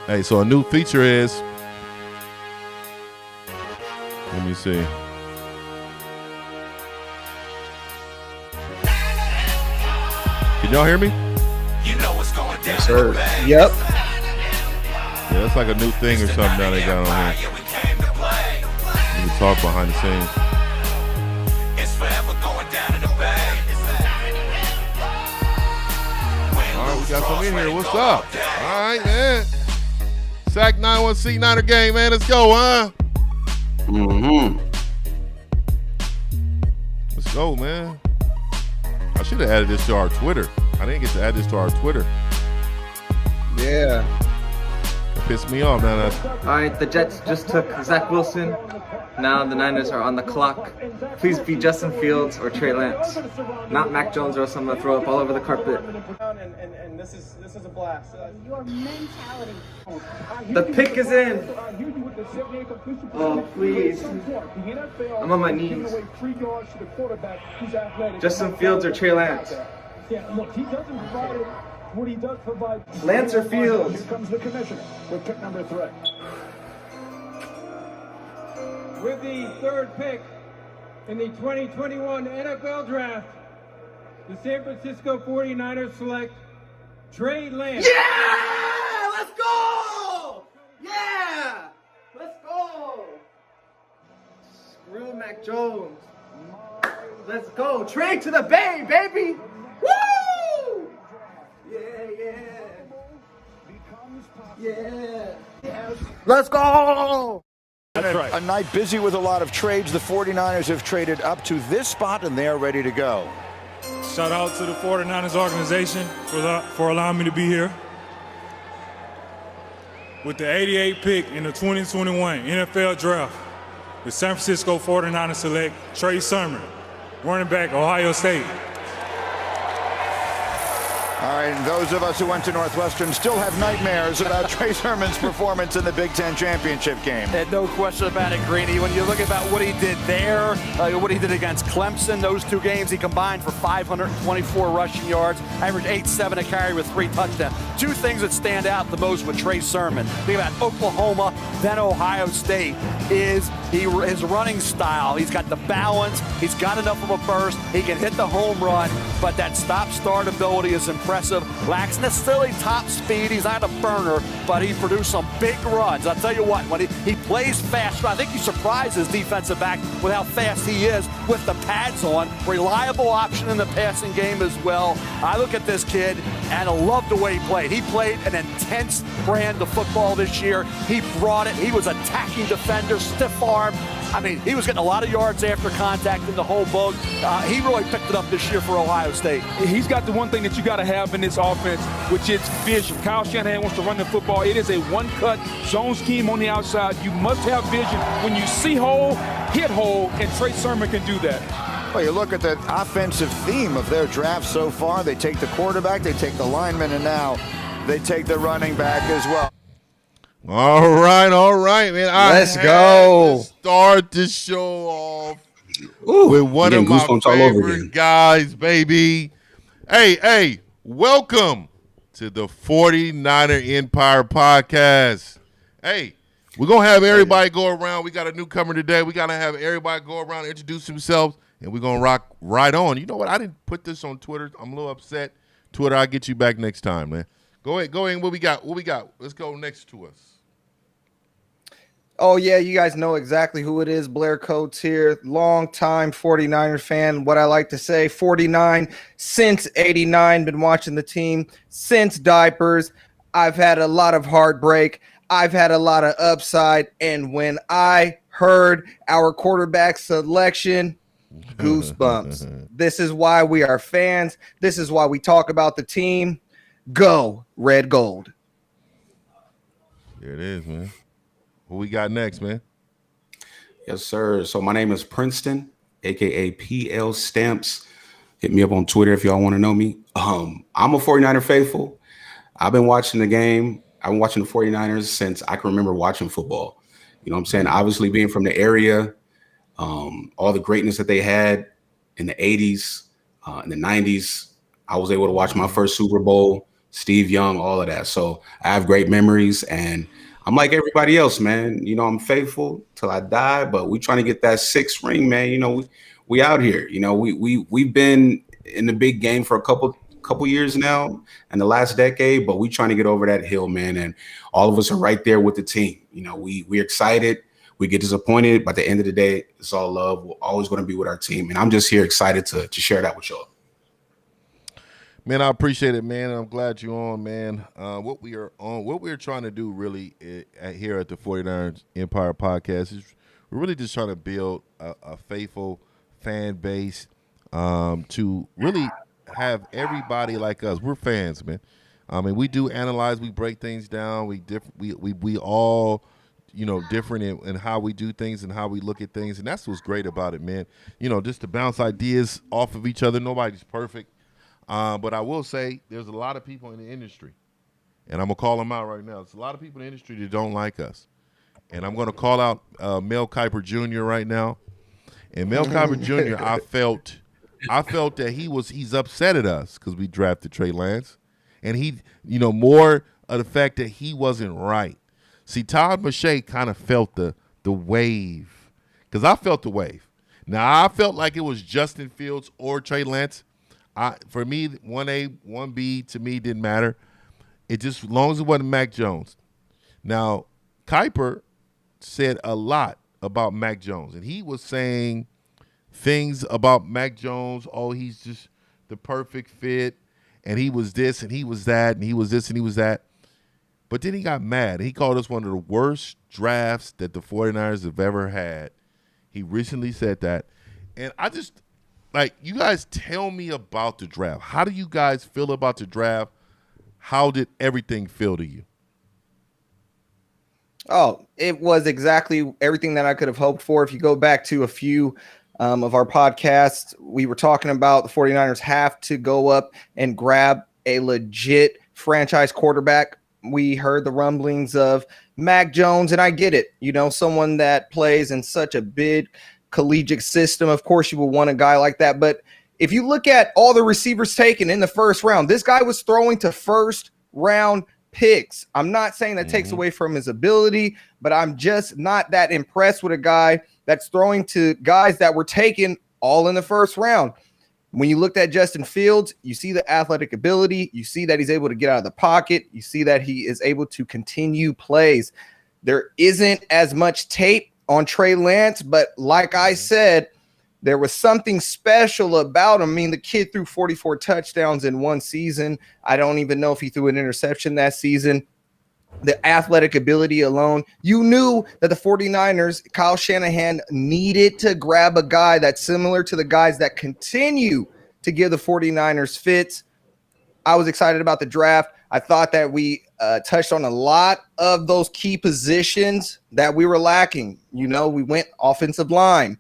Hey, so a new feature is, let me see. Can y'all hear me? Yes, sir. Yep. Yeah, it's like a new thing or something now they got on here. You can talk behind the scenes. All right, we got some in here. What's up? All right, man. Sack 91 Niner game, man. Let's go, huh? Mm-hmm. Let's go, man. I should have added this to our Twitter. I didn't get to add this to our Twitter. Yeah. It pissed me off. Now All right, the Jets just took Zach Wilson. Now the Niners are on the clock. Please be Justin Fields or Trey Lance, not Mac Jones, or else I'm gonna throw up all over the carpet. And this is a blast. Your mentality. The pick is in. Oh, please. I'm on my knees. Justin Fields or Trey Lance? Yeah, look, he doesn't provide what he does provide. Lance or Fields? Here comes the commissioner with pick number 3. With the 3rd pick in the 2021 NFL Draft, the San Francisco 49ers select Trey Lance. Yeah! Let's go! Yeah! Let's go! Screw Mac Jones. Let's go. Trey to the Bay, baby! Woo! Yeah. Yeah. Let's go! That's right. A night busy with a lot of trades. The 49ers have traded up to this spot, and they're ready to go. Shout out to the 49ers organization for allowing me to be here. With the 88th pick in the 2021 NFL Draft, the San Francisco 49ers select Trey Sermon, running back, Ohio State. All right, and those of us who went to Northwestern still have nightmares about Trey Sermon's performance in the Big Ten championship game. And no question about it, Greeny. When you look about what he did there, what he did against Clemson, those 2 games, he combined for 524 rushing yards, averaged 8.7 a carry with 3 touchdowns. 2 things that stand out the most with Trey Sermon. Think about Oklahoma, then Ohio State, is his running style. He's got the balance. He's got enough of a burst. He can hit the home run, but that stop-start ability is impressive. Lacks necessarily top speed. He's not a burner, but he produced some big runs. I'll tell you what, when he plays fast, I think he surprises defensive back with how fast he is with the pads on. Reliable option in the passing game as well. I look at this kid and I love the way he played. He played an intense brand of football this year. He brought it. He was attacking defender, stiff arm. I mean, he was getting a lot of yards after contact in the whole boat. He really picked it up this year for Ohio State. He's got the one thing that you got to have in this offense, which is vision. Kyle Shanahan wants to run the football. It is a one-cut zone scheme on the outside. You must have vision. When you see hole, hit hole, and Trey Sermon can do that. Well, you look at the offensive theme of their draft so far. They take the quarterback, they take the lineman, and now they take the running back as well. All right, man. Let's go. Start the show off with one of my favorite guys, baby. Hey, welcome to the 49er Empire podcast. Hey, we're going to have everybody go around. We got a newcomer today. We got to have everybody go around and introduce themselves, and we're going to rock right on. You know what? I didn't put this on Twitter. I'm a little upset. Twitter, I'll get you back next time, man. Go ahead. What we got? Let's go next to us. Oh, yeah, you guys know exactly who it is. Blair Coates here, long-time 49er fan. What I like to say, 49 since 89, been watching the team since diapers. I've had a lot of heartbreak. I've had a lot of upside. And when I heard our quarterback selection, goosebumps. This is why we are fans. This is why we talk about the team. Go, Red Gold. Here it is, man. Who we got next, man? Yes, sir. So my name is Princeton, a.k.a. PL Stamps. Hit me up on Twitter if y'all want to know me. I'm a 49er faithful. I've been watching the game. I've been watching the 49ers since I can remember watching football. You know what I'm saying? Obviously, being from the area, all the greatness that they had in the 80s, in the 90s, I was able to watch my first Super Bowl Steve Young, all of that. So I have great memories, and I'm like everybody else, man. You know, I'm faithful till I die, but we trying to get that 6th ring, man. You know, we out here. You know, we've been in the big game for a couple years now and the last decade, but we trying to get over that hill, man. And all of us are right there with the team. You know, we're excited. We get disappointed, but at the end of the day, it's all love. We're always going to be with our team. And I'm just here excited to share that with y'all. Man, I appreciate it, man. I'm glad you're on, man. What we're trying to do really here at the 49ers Empire Podcast is we're really just trying to build a faithful fan base to really have everybody like us. We're fans, man. I mean, we do analyze, we break things down. We all, you know, different in how we do things and how we look at things, and that's what's great about it, man. You know, just to bounce ideas off of each other. Nobody's perfect. But I will say there's a lot of people in the industry, and I'm going to call them out right now. There's a lot of people in the industry that don't like us. And I'm going to call out Mel Kiper Jr. right now. And Mel Kiper Jr., I felt that he's upset at us because we drafted Trey Lance. And he, you know, more of the fact that he wasn't right. See, Todd McShay kind of felt the wave because I felt the wave. Now, I felt like it was Justin Fields or Trey Lance. For me, 1A, 1B to me didn't matter. It just, as long as it wasn't Mac Jones. Now, Kiper said a lot about Mac Jones, and he was saying things about Mac Jones. Oh, he's just the perfect fit, and he was this, and he was that, and he was this, and he was that. But then he got mad. He called us one of the worst drafts that the 49ers have ever had. He recently said that. And I just, like, you guys tell me about the draft. How do you guys feel about the draft? How did everything feel to you? Oh, it was exactly everything that I could have hoped for. If you go back to a few of our podcasts, we were talking about the 49ers have to go up and grab a legit franchise quarterback. We heard the rumblings of Mac Jones, and I get it. You know, someone that plays in such a big collegiate system, of course you will want a guy like that. But if you look at all the receivers taken in the first round, this guy was throwing to first round picks. I'm not saying that takes away from his ability, but I'm just not that impressed with a guy that's throwing to guys that were taken all in the first round. When you looked at Justin Fields, you see the athletic ability, you see that he's able to get out of the pocket, you see that he is able to continue plays. There isn't as much tape on Trey Lance, but like I said, there was something special about him. I mean, the kid threw 44 touchdowns in one season. I don't even know if he threw an interception that season. The athletic ability alone, you knew that the 49ers, Kyle Shanahan, needed to grab a guy that's similar to the guys that continue to give the 49ers fits. I was excited about the draft. I thought that we touched on a lot of those key positions that we were lacking. You know, we went offensive line.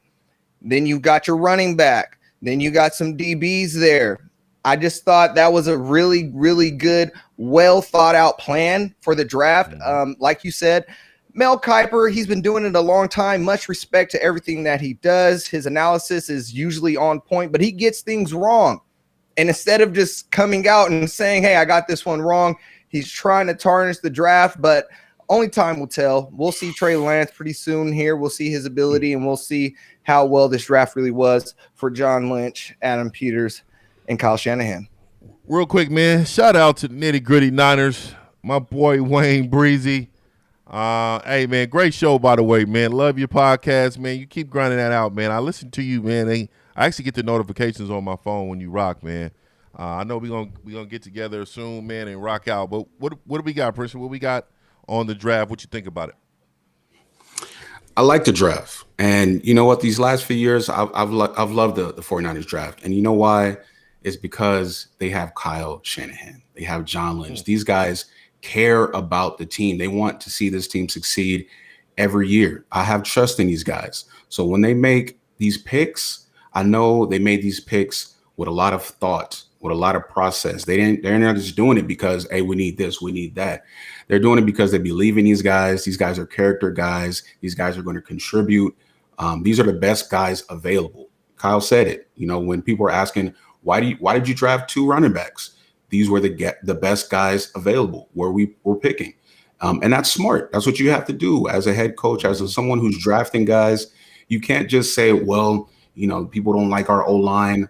Then you got your running back. Then you got some DBs there. I just thought that was a really, really good, well thought out plan for the draft. Like you said, Mel Kiper, he's been doing it a long time. Much respect to everything that he does. His analysis is usually on point, but he gets things wrong. And instead of just coming out and saying, hey, I got this one wrong, he's trying to tarnish the draft, but only time will tell. We'll see Trey Lance pretty soon here. We'll see his ability, and we'll see how well this draft really was for John Lynch, Adam Peters, and Kyle Shanahan. Real quick, man, shout out to the Nitty Gritty Niners, my boy Wayne Breezy. Hey, man, great show, by the way, man. Love your podcast, man. You keep grinding that out, man. I listen to you, man. I actually get the notifications on my phone when you rock, man. I know we're gonna get together soon, man, and rock out. But what do we got, Princeton? What we got on the draft? What you think about it? I like the draft. And you know what? These last few years, I've loved the 49ers draft. And you know why? It's because they have Kyle Shanahan. They have John Lynch. These guys care about the team. They want to see this team succeed every year. I have trust in these guys. So when they make these picks, I know they made these picks with a lot of thought, with a lot of process. They're not just doing it because, hey, we need this, we need that. They're doing it because they believe in these guys. These guys are character guys. These guys are going to contribute. These are the best guys available. Kyle said it. You know, when people are asking, why did you draft two running backs? these were the best guys available where we were picking. And that's smart. That's what you have to do as a head coach, as someone who's drafting guys. You can't just say, well, people don't like our O-line.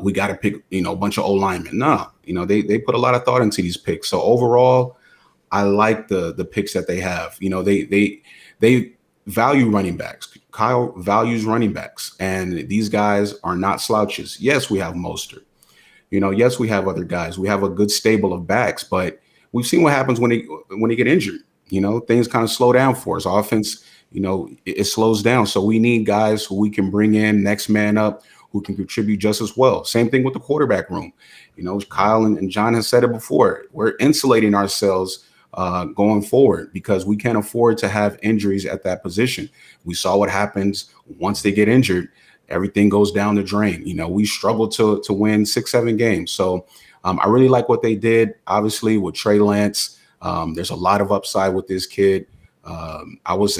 We got to pick, a bunch of O-linemen. No, they put a lot of thought into these picks. So overall, I like the picks that they have. They value running backs. Kyle values running backs, and these guys are not slouches. Yes, we have Mostert. Yes, we have other guys. We have a good stable of backs, but we've seen what happens when they get injured. Things kind of slow down for us. Offense, it slows down. So we need guys who we can bring in next man up, who can contribute just as well. Same thing with the quarterback room. Kyle and John has said it before. We're insulating ourselves going forward because we can't afford to have injuries at that position. We saw what happens once they get injured. Everything goes down the drain. We struggle to win 6-7 games. So I really like what they did. Obviously, with Trey Lance, there's a lot of upside with this kid. I was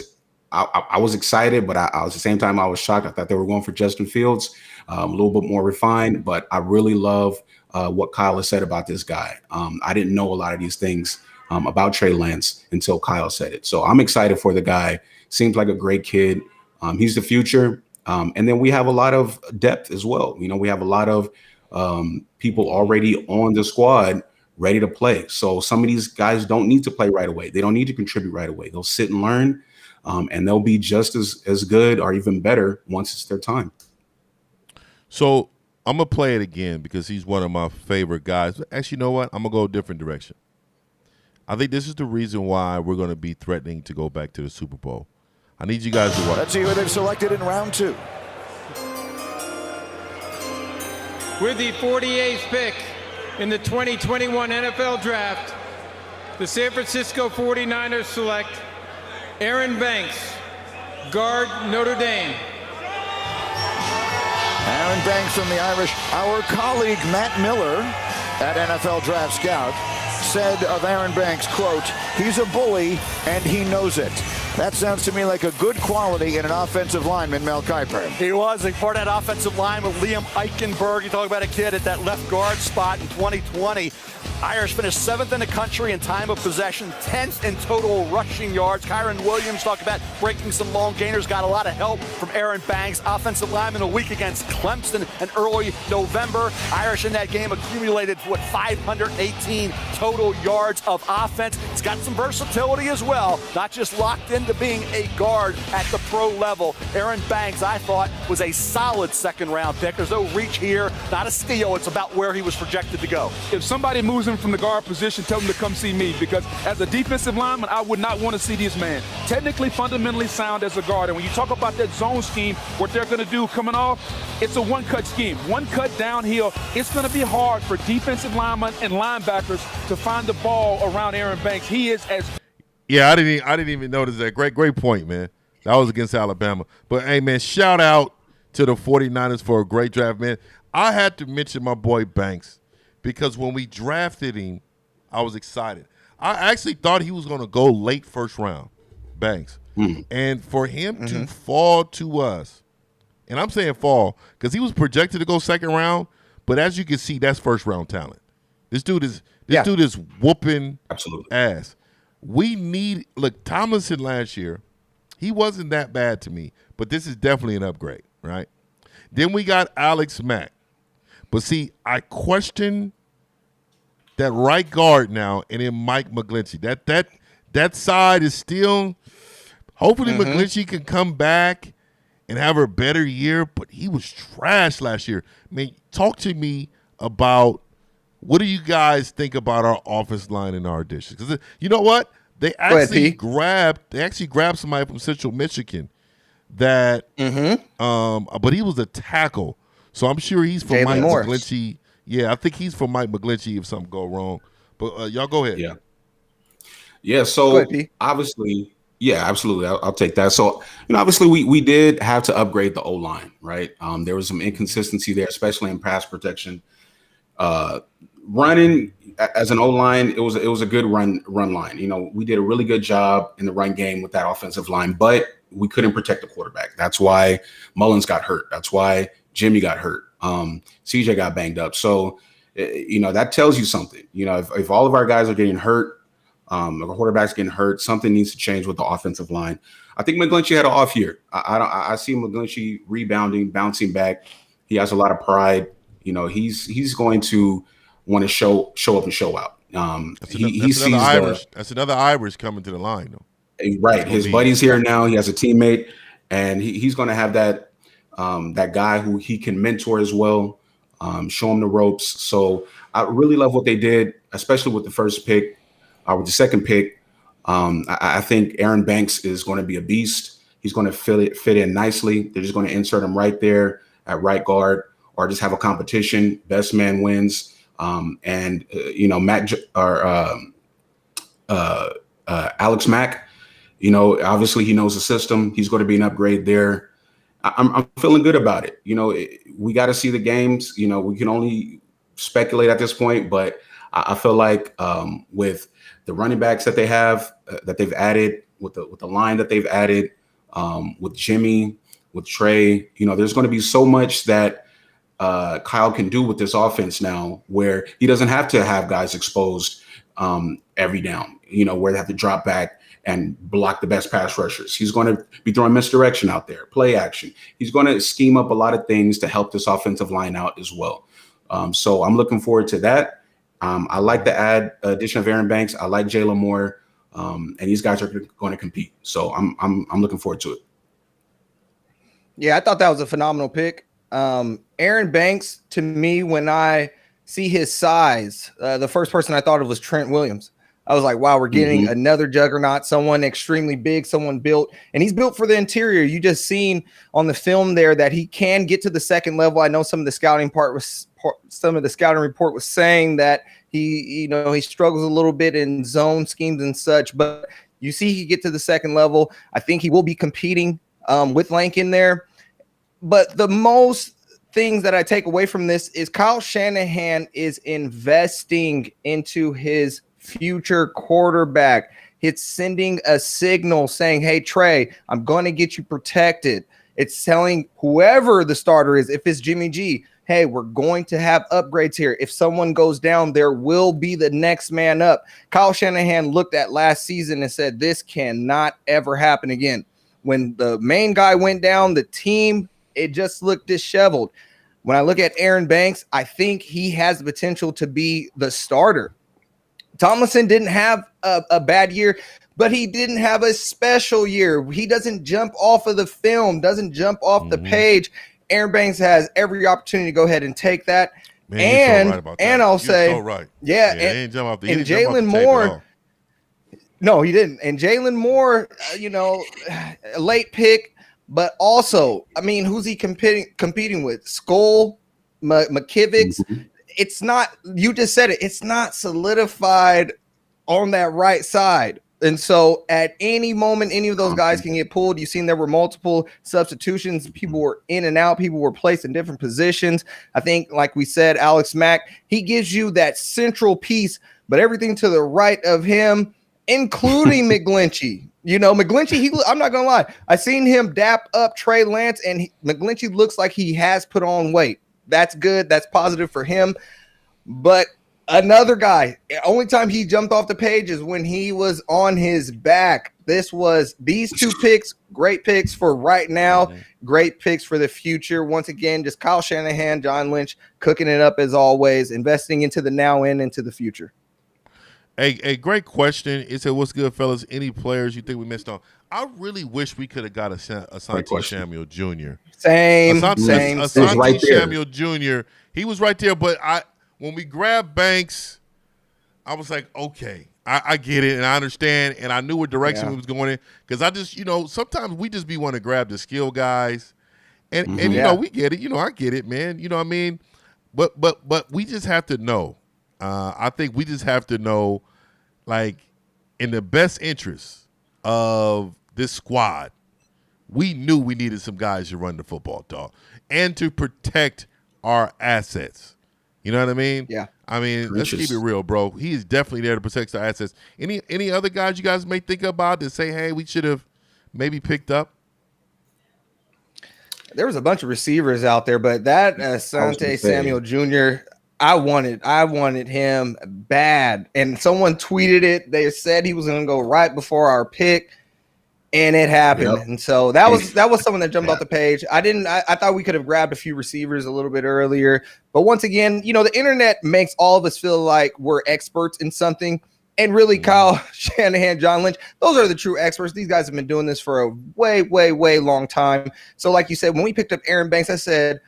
excited, but at the same time, I was shocked. I thought they were going for Justin Fields, a little bit more refined. But I really love what Kyle has said about this guy. I didn't know a lot of these things about Trey Lance until Kyle said it. So I'm excited for the guy. Seems like a great kid. He's the future. And then we have a lot of depth as well. We have a lot of people already on the squad ready to play. So some of these guys don't need to play right away. They don't need to contribute right away. They'll sit and learn, and they'll be just as good or even better once it's their time. So I'm going to play it again because he's one of my favorite guys. Actually, you know what? I'm going to go a different direction. I think this is the reason why we're going to be threatening to go back to the Super Bowl. I need you guys to watch. Let's see who they've selected in round 2. With the 48th pick in the 2021 NFL Draft, the San Francisco 49ers select Aaron Banks, guard, Notre Dame. Aaron Banks from the Irish. Our colleague Matt Miller at NFL Draft Scout said of Aaron Banks, quote, "He's a bully and he knows it." That sounds to me like a good quality in an offensive lineman, Mel Kiper. He was a part of that offensive line with Liam Eichenberg. You talk about a kid at that left guard spot in 2020. Irish finished 7th in the country in time of possession, 10th in total rushing yards. Kyron Williams talked about breaking some long gainers, got a lot of help from Aaron Banks. Offensive lineman a week against Clemson in early November. Irish in that game accumulated, 518 total yards of offense. He's got some versatility as well, not just locked into being a guard at the pro level. Aaron Banks, I thought, was a solid second-round pick. There's no reach here, not a steal. It's about where he was projected to go. If somebody moves him from the guard position, tell him to come see me, because as a defensive lineman, I would not want to see this man. Technically, fundamentally sound as a guard. And when you talk about that zone scheme, what they're going to do coming off, it's a one-cut scheme. One cut downhill. It's going to be hard for defensive linemen and linebackers to find the ball around Aaron Banks. He is as... Yeah, I didn't even notice that. Great point, man. That was against Alabama. But, hey, man, shout out to the 49ers for a great draft, man. I had to mention my boy Banks because when we drafted him, I was excited. I actually thought he was going to go late first round, Banks. And for him to fall to us, and I'm saying fall because he was projected to go second round, but as you can see, that's first round talent. This dude is whooping ass. We need – look, Tomlinson last year, he wasn't that bad to me, but this is definitely an upgrade, right? Then we got Alex Mack. But, see, I question that right guard now and then Mike McGlinchey. That side is still – hopefully McGlinchey can come back and have a better year, but he was trash last year. I mean, talk to me about – what do you guys think about our offensive line and our additions? Because you know what? They actually grabbed somebody from Central Michigan that but he was a tackle. So I'm sure he's from Mike McGlinchey. Yeah, I think he's from Mike McGlinchey if something go wrong. But y'all go ahead. Yeah, so obviously, yeah, absolutely. I'll take that. So, obviously we did have to upgrade the O-line, right? There was some inconsistency there, especially in pass protection. Running as an O-line, it was a good run line. We did a really good job in the run game with that offensive line, but we couldn't protect the quarterback. That's why Mullins got hurt. That's why Jimmy got hurt. CJ got banged up. So that tells you something. If all of our guys are getting hurt, if our quarterback's getting hurt, something needs to change with the offensive line. I think McGlinchey had an off year. I see McGlinchey rebounding, bouncing back. He has a lot of pride. He's going to want to show up and show out. That's another Irish coming to the line, though. Right, his buddy's here now. He has a teammate, and he's going to have that guy who he can mentor as well, show him the ropes. So I really love what they did, especially with the first pick, with the second pick. I think Aaron Banks is going to be a beast. He's going to fit in nicely. They're just going to insert him right there at right guard, or just have a competition. Best man wins. Alex Mack. Obviously he knows the system. He's going to be an upgrade there. I'm feeling good about it. We got to see the games. We can only speculate at this point, but I feel like with the running backs that they have, that they've added, with the line that they've added, with Jimmy, with Trey, there's going to be so much that Kyle can do with this offense now, where he doesn't have to have guys exposed every down, where they have to drop back and block the best pass rushers. He's going to be throwing misdirection out there, play action. He's going to scheme up a lot of things to help this offensive line out as well. So I'm looking forward to that. I like the addition of Aaron Banks. I like Jalen Moore, and these guys are going to compete. So I'm looking forward to it. Yeah, I thought that was a phenomenal pick. Aaron Banks, to me, when I see his size, the first person I thought of was Trent Williams. I was like, wow, we're getting another juggernaut, someone extremely big, someone built, and he's built for the interior. You just seen on the film there that he can get to the second level. I know some of the scouting report was saying that he struggles a little bit in zone schemes and such, but you see he get to the second level. I think he will be competing with Lankin there. But the most things that I take away from this is Kyle Shanahan is investing into his future quarterback. It's sending a signal saying, hey, Trey, I'm going to get you protected. It's telling whoever the starter is, if it's Jimmy G, hey, we're going to have upgrades here. If someone goes down, there will be the next man up. Kyle Shanahan looked at last season and said, this cannot ever happen again. When the main guy went down, the team, it just looked disheveled. When I look at Aaron Banks, I think he has the potential to be the starter. Tomlinson didn't have a bad year, but he didn't have a special year. He doesn't jump off of the film, doesn't jump off the page. Aaron Banks has every opportunity to go ahead and take that. Man, and I'll say, so right. And Jalen Moore, no, he didn't. And Jalen Moore, a late pick, but also, I mean, who's he competing with? Skull, McKivitz. It's not, you just said it, it's not solidified on that right side. And so at any moment, any of those guys can get pulled. You've seen there were multiple substitutions. People were in and out. People were placed in different positions. I think, like we said, Alex Mack, he gives you that central piece, but everything to the right of him, including McGlinchey. McGlinchey, I'm not going to lie. I seen him dap up Trey Lance, and McGlinchey looks like he has put on weight. That's good. That's positive for him. But another guy, only time he jumped off the page is when he was on his back. These two picks, great picks for right now, great picks for the future. Once again, just Kyle Shanahan, John Lynch, cooking it up as always, investing into the now and into the future. A great question. It said, what's good, fellas? Any players you think we missed on? I really wish we could have got Asante Samuel Jr. Same. Asante right Samuel Jr. He was right there, but when we grabbed Banks, I was like, okay, I get it, and I understand, and I knew what direction we was going in, because I just, sometimes we just be want to grab the skill guys, and we get it. I get it, man. You know what I mean? But we just have to know. I think we just have to know, like, in the best interest of this squad, we knew we needed some guys to run the football, dog, and to protect our assets. You know what I mean? Yeah. I mean, let's keep it real, bro. He is definitely there to protect our assets. Any other guys you guys may think about that say, hey, we should have maybe picked up? There was a bunch of receivers out there, but that Asante Samuel Jr., I wanted him bad, and someone tweeted it. They said he was going to go right before our pick, and it happened. Yep. And so that was someone that jumped off the page. I thought we could have grabbed a few receivers a little bit earlier, but once again, the internet makes all of us feel like we're experts in something. And really, Kyle Shanahan, John Lynch, those are the true experts. These guys have been doing this for a way, way, way long time. So like you said, when we picked up Aaron Banks, I said,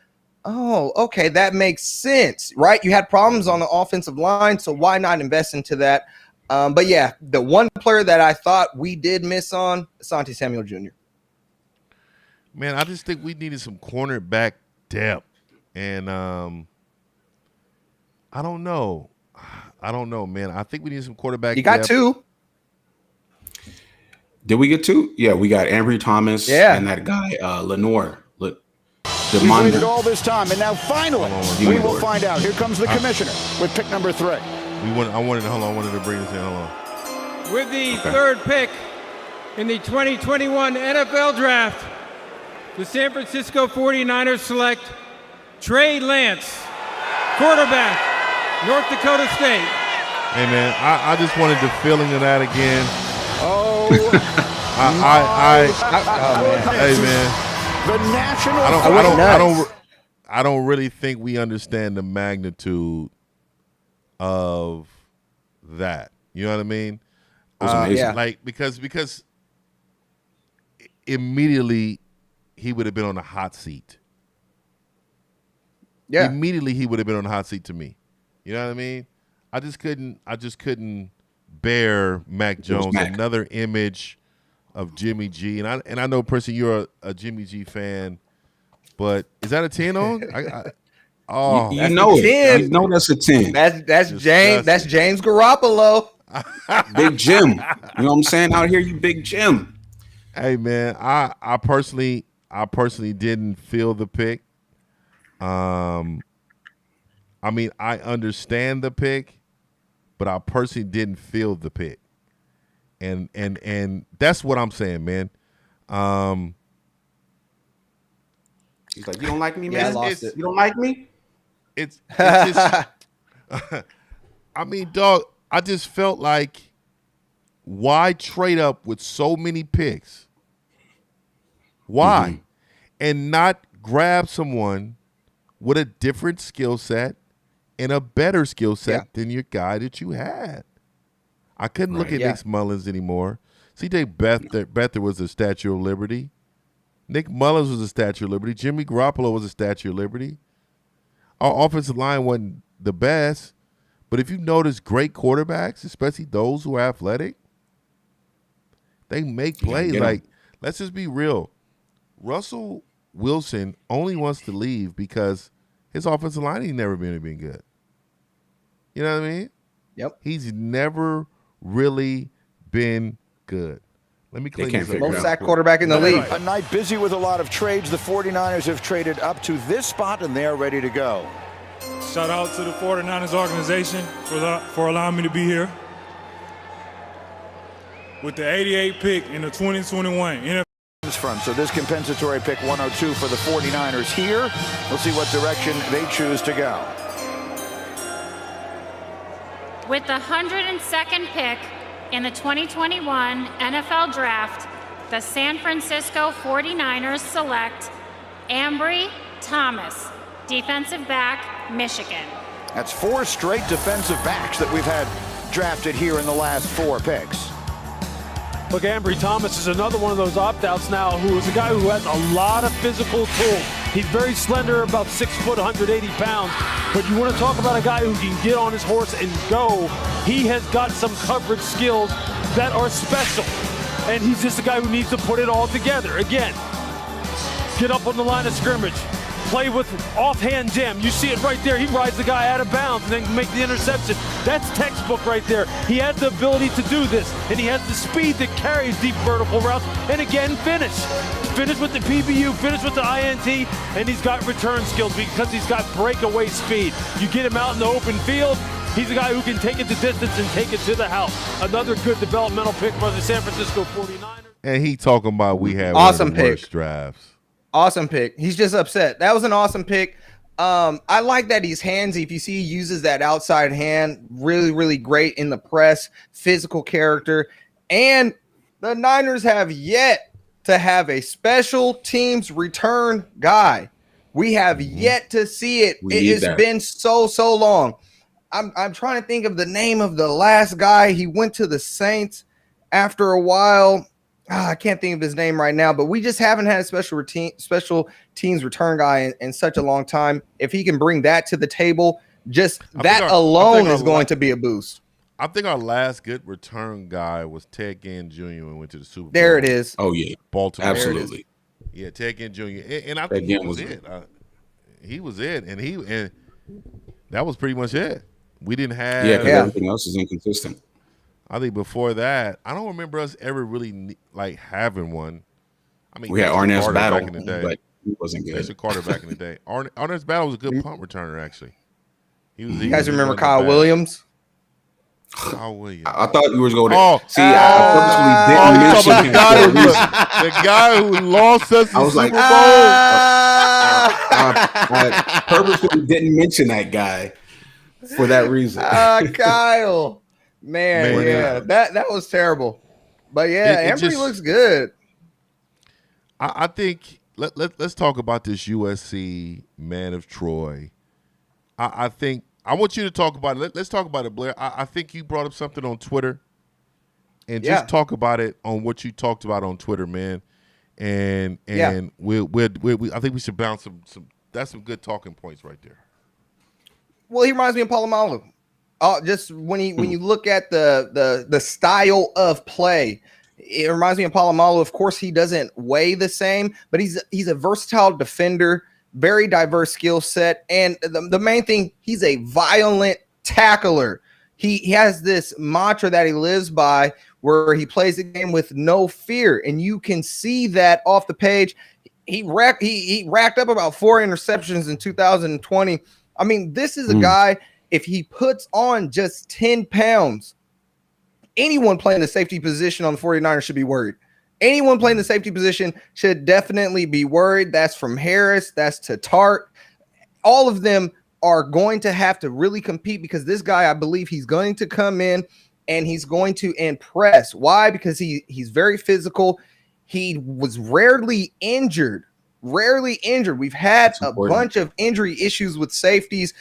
oh, okay, that makes sense, right? You had problems on the offensive line, so why not invest into that? But yeah, the one player that I thought we did miss on, Asante Samuel Jr. Man, I just think we needed some cornerback depth. And I don't know. Man. I think we need some quarterback depth. You got two. Did we get two? Yeah, we got Ambry Thomas and that guy, Lenore. We waited all this time, and now finally we will find out. Here comes the commissioner with pick number 3. I wanted to bring this in. Hold on. With the third pick in the 2021 NFL Draft, the San Francisco 49ers select Trey Lance, quarterback, North Dakota State. Hey, man, I just wanted the feeling of that again. Oh. Hey, man. The national. I don't really think we understand the magnitude of that. You know what I mean? Like because immediately he would have been on the hot seat. Yeah. Immediately he would have been on the hot seat to me. You know what I mean? I just couldn't bear Mac Jones. Another image of Jimmy G, and I know, Person, you're a Jimmy G fan, but is that a 10 on? You know it. You know that's a 10. That's James. That's James Garoppolo. Big Jim. You know what I'm saying? Out here, you Big Jim. Hey, man, I personally didn't feel the pick. I mean, I understand the pick, but I personally didn't feel the pick. And that's what I'm saying, man. He's like, you don't like me, man? Yeah, I lost it. You don't like me? It's just, I mean, dog, I just felt like, why trade up with so many picks? Why? Mm-hmm. And not grab someone with a different skill set and a better skill set than your guy that you had. I couldn't look at Nick Mullins anymore. C.J. Beathard was a Statue of Liberty. Nick Mullins was a Statue of Liberty. Jimmy Garoppolo was a Statue of Liberty. Our offensive line wasn't the best, but if you notice great quarterbacks, especially those who are athletic, they make plays. Like, let's just be real. Russell Wilson only wants to leave because his offensive line ain't never been good. You know what I mean? Yep. He's never really been good. Let me clean this up. Most sacked quarterback in the league. A night busy with a lot of trades. The 49ers have traded up to this spot, and they're ready to go. Shout out to the 49ers organization for allowing me to be here. With the 88th pick in the 2021 NFL. From. So this compensatory pick 102 for the 49ers here. We'll see what direction they choose to go. With the 102nd pick in the 2021 NFL Draft, the San Francisco 49ers select Ambry Thomas, defensive back, Michigan. That's 4 straight defensive backs that we've had drafted here in the last 4 picks. Look, Ambry Thomas is another one of those opt-outs now who is a guy who has a lot of physical tools. He's very slender, about 6 foot, 180 pounds. But you want to talk about a guy who can get on his horse and go. He has got some coverage skills that are special. And he's just a guy who needs to put it all together. Again, get up on the line of scrimmage. Play with offhand jam. You see it right there. He rides the guy out of bounds and then make the interception. That's textbook right there. He has the ability to do this, and he has the speed that carries deep vertical routes. And again, finish with the PBU, finish with the INT, and he's got return skills because he's got breakaway speed. You get him out in the open field, he's a guy who can take it the distance and take it to the house. Another good developmental pick for the San Francisco 49ers. And he talking about we had awesome one of the worst drafts. Awesome pick. He's just upset. That was an awesome pick. I like that he's handsy. If you see he uses that outside hand, really, really great in the press, physical character. And the Niners have yet to have a special teams return guy. We have yet to see it. It has been so long. I'm trying to think of the name of the last guy. He went to the Saints after a while. I can't think of his name right now, but we just haven't had a special teams return guy in such a long time. If he can bring that to the table, just that alone is going to be a boost. I think our last good return guy was Ted Ginn Jr. when we went to the Super Bowl. There it is. Oh, yeah. Baltimore. Absolutely. Yeah, Ted Ginn Jr. And I think he was it. He was it, and that was pretty much it. We didn't have. Yeah, because everything else is inconsistent. I think before that, I don't remember us ever really like having one. I mean, we had Arnaz Battle back in the day, but he wasn't good. Jason Carter back in the day. Arnaz Battle was a good punt returner, actually. You guys remember Kyle Williams? Kyle Williams. I thought you were going to. Oh, see, I purposely didn't mention the guy who lost us the Super Bowl. I purposely didn't mention that guy for that reason. Kyle. Man, yeah, that was terrible. But yeah, Embry looks good. I think let's talk about this USC man of Troy. I think I want you to talk about it. Let's talk about it, Blair. I think you brought up something on Twitter, and just talk about it on what you talked about on Twitter, man. And we I think we should bounce some. That's some good talking points right there. Well, he reminds me of Polamalu. Just when you look at the style of play, it reminds me of Polamalu. Of course, he doesn't weigh the same, but he's a versatile defender, very diverse skill set, and the main thing, he's a violent tackler. He has this mantra that he lives by, where he plays the game with no fear, and you can see that off the page. He racked up about 4 interceptions in 2020. I mean, this is a guy. If he puts on just 10 pounds, anyone playing the safety position on the 49ers should be worried. Anyone playing the safety position should definitely be worried. That's from Harris. That's to Tart. All of them are going to have to really compete, because this guy, I believe he's going to come in and he's going to impress. Why? Because he's very physical. He was rarely injured. We've had a bunch of injury issues with safeties.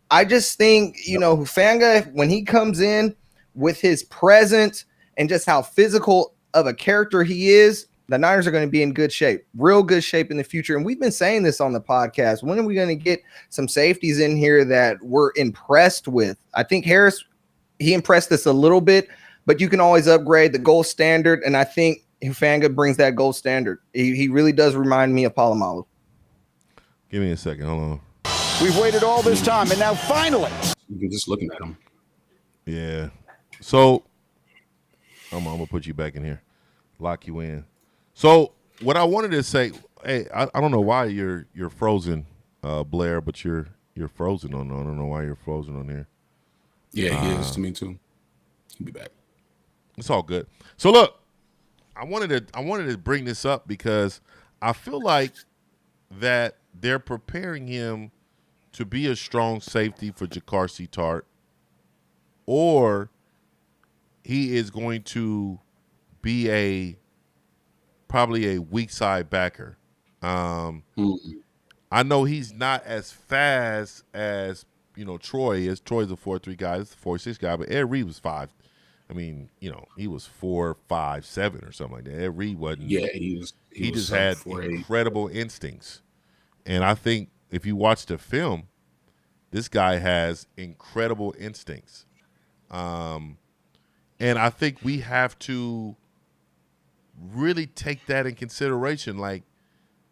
I just think, Hufanga, when he comes in with his presence and just how physical of a character he is, the Niners are going to be in good shape, real good shape in the future. And we've been saying this on the podcast. When are we going to get some safeties in here that we're impressed with? I think Harris, he impressed us a little bit, but you can always upgrade the gold standard. And I think Hufanga brings that gold standard. He really does remind me of Polamalu. Give me a second. Hold on. We've waited all this time, and now finally. You're just looking at him. Yeah. So I'm going to put you back in here. Lock you in. So what I wanted to say, hey, I don't know why you're frozen, Blair, but you're frozen on. I don't know why you're frozen on here. Yeah, he is to me too. He'll be back. It's all good. So look, I wanted to bring this up because I feel like that they're preparing him to be a strong safety for Jacarsy Tart, or he is going to be probably a weak side backer. I know he's not as fast as Troy is. Troy's a 4.3 guy. It's a 4.6 guy, but Ed Reed was 5. I mean, he was 4.57 or something like that. Ed Reed wasn't. Yeah, he just had incredible instincts, and I think if you watch the film, this guy has incredible instincts. And I think we have to really take that in consideration. Like,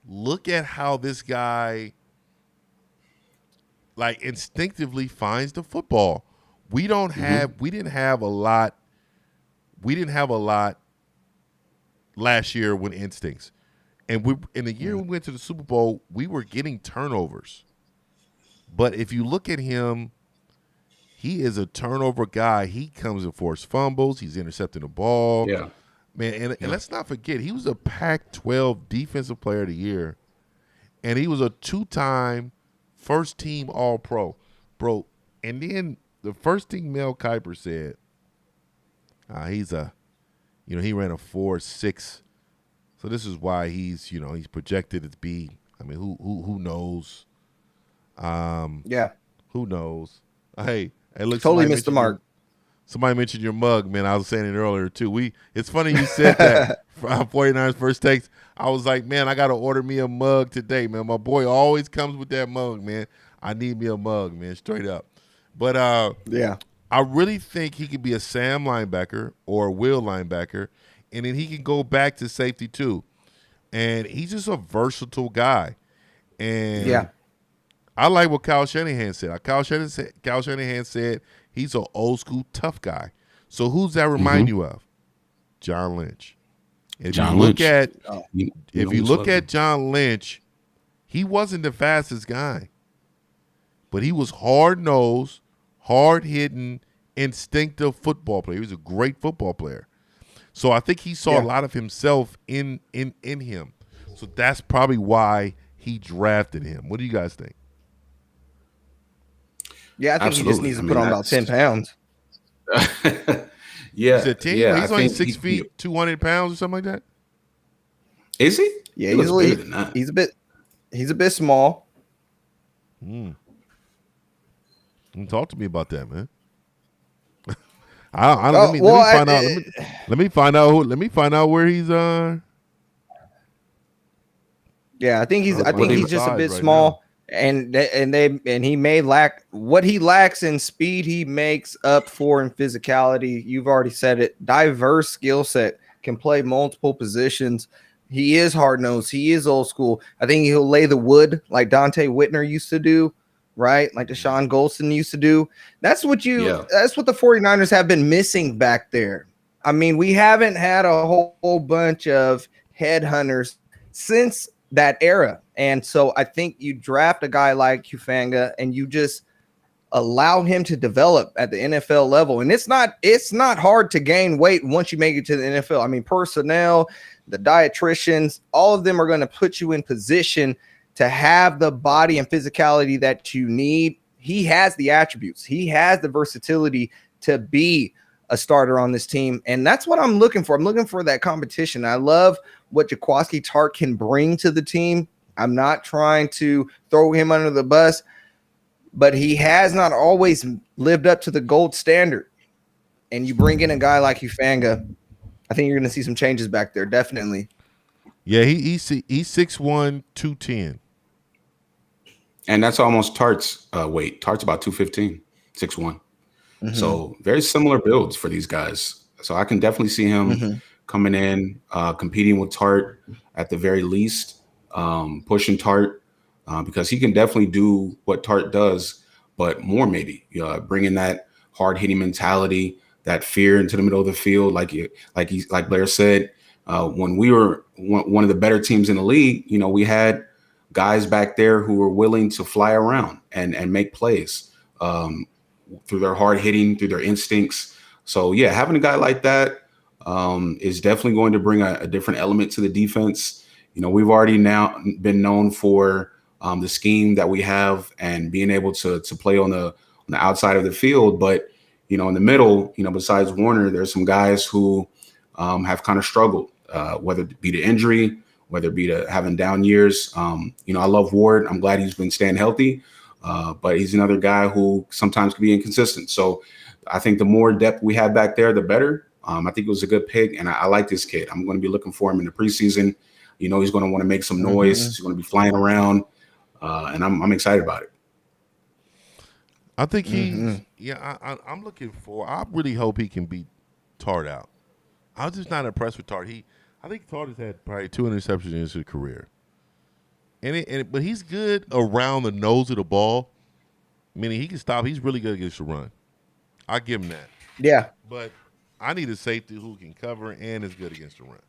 look at how this guy, instinctively finds the football. We didn't have a lot last year with instincts. And in the year we went to the Super Bowl, we were getting turnovers. But if you look at him, he is a turnover guy. He comes and forced fumbles. He's intercepting the ball. Yeah. Man, and let's not forget, he was a Pac-12 Defensive Player of the Year, and he was a 2-time first team All Pro, bro. And then the first thing Mel Kiper said, he ran a 4.6. So this is why he's projected to be. I mean, who knows? Yeah. Who knows? Hey, look, totally missed the mark. Somebody mentioned your mug, man. I was saying it earlier too. It's funny you said that. 49ers first takes. I was like, man, I got to order me a mug today, man. My boy always comes with that mug, man. I need me a mug, man, straight up. But yeah, I really think he could be a Sam linebacker or a Will linebacker, and then he can go back to safety too. And he's just a versatile guy. And yeah, I like what Kyle Shanahan said. Kyle Shanahan said he's an old school tough guy. So who's that remind you of? John Lynch. If you look at John Lynch, he wasn't the fastest guy, but he was hard-nosed, hard-hitting, instinctive football player. He was a great football player. So I think he saw a lot of himself in him. So that's probably why he drafted him. What do you guys think? Yeah, I think he just needs to put on about 10 pounds. Yeah. Is it 10? Yeah, he's only 6 feet, 200 pounds or something like that? Is he? Yeah, he's elite. He's a bit small. Talk to me about that, man. Let me find out where he's Yeah, I think he's just a bit small, and he may lack what he lacks in speed. He makes up for in physicality. You've already said it. Diverse skill set, can play multiple positions. He is hard nosed. He is old school. I think he'll lay the wood like Dante Whitner used to do, right? Like Deshaun Golston used to do. That's what the 49ers have been missing back there. I mean, we haven't had a whole bunch of headhunters since that era. And so I think you draft a guy like Hufanga and you just allow him to develop at the NFL level. And it's not hard to gain weight once you make it to the NFL. I mean, personnel, the dietitians, all of them are going to put you in position to have the body and physicality that you need. He has the attributes. He has the versatility to be a starter on this team. And that's what I'm looking for. I'm looking for that competition. I love what Jaquiski Tartt can bring to the team. I'm not trying to throw him under the bus, but he has not always lived up to the gold standard. And you bring in a guy like Hufanga, I think you're going to see some changes back there, definitely. Yeah, he's 6'1", 210. And that's almost Tartt's weight. Tartt's about 215, 6'1". So very similar builds for these guys. So I can definitely see him coming in, competing with Tartt at the very least, pushing Tartt because he can definitely do what Tartt does, but more maybe, bringing that hard-hitting mentality, that fear into the middle of the field. Like Blair said, when we were one of the better teams in the league, we had guys back there who were willing to fly around and make plays through their hard hitting, through their instincts. So yeah, having a guy like that is definitely going to bring a different element to the defense. We've already now been known for the scheme that we have and being able to play on the outside of the field. But, in the middle, besides Warner, there's some guys who have kind of struggled, whether it be the injury, whether it be to having down years. I love Ward. I'm glad he's been staying healthy. But he's another guy who sometimes can be inconsistent. So I think the more depth we have back there, the better. I think it was a good pick, and I like this kid. I'm going to be looking for him in the preseason. He's going to want to make some noise. He's going to be flying around, and I'm excited about it. I think I'm looking for. I really hope he can beat Tartt out. I was just not impressed with Tartt. I think Tartt has had probably 2 interceptions in his career. But he's good around the nose of the ball, meaning he can stop. He's really good against the run. I give him that. Yeah. But I need a safety who can cover and is good against the run.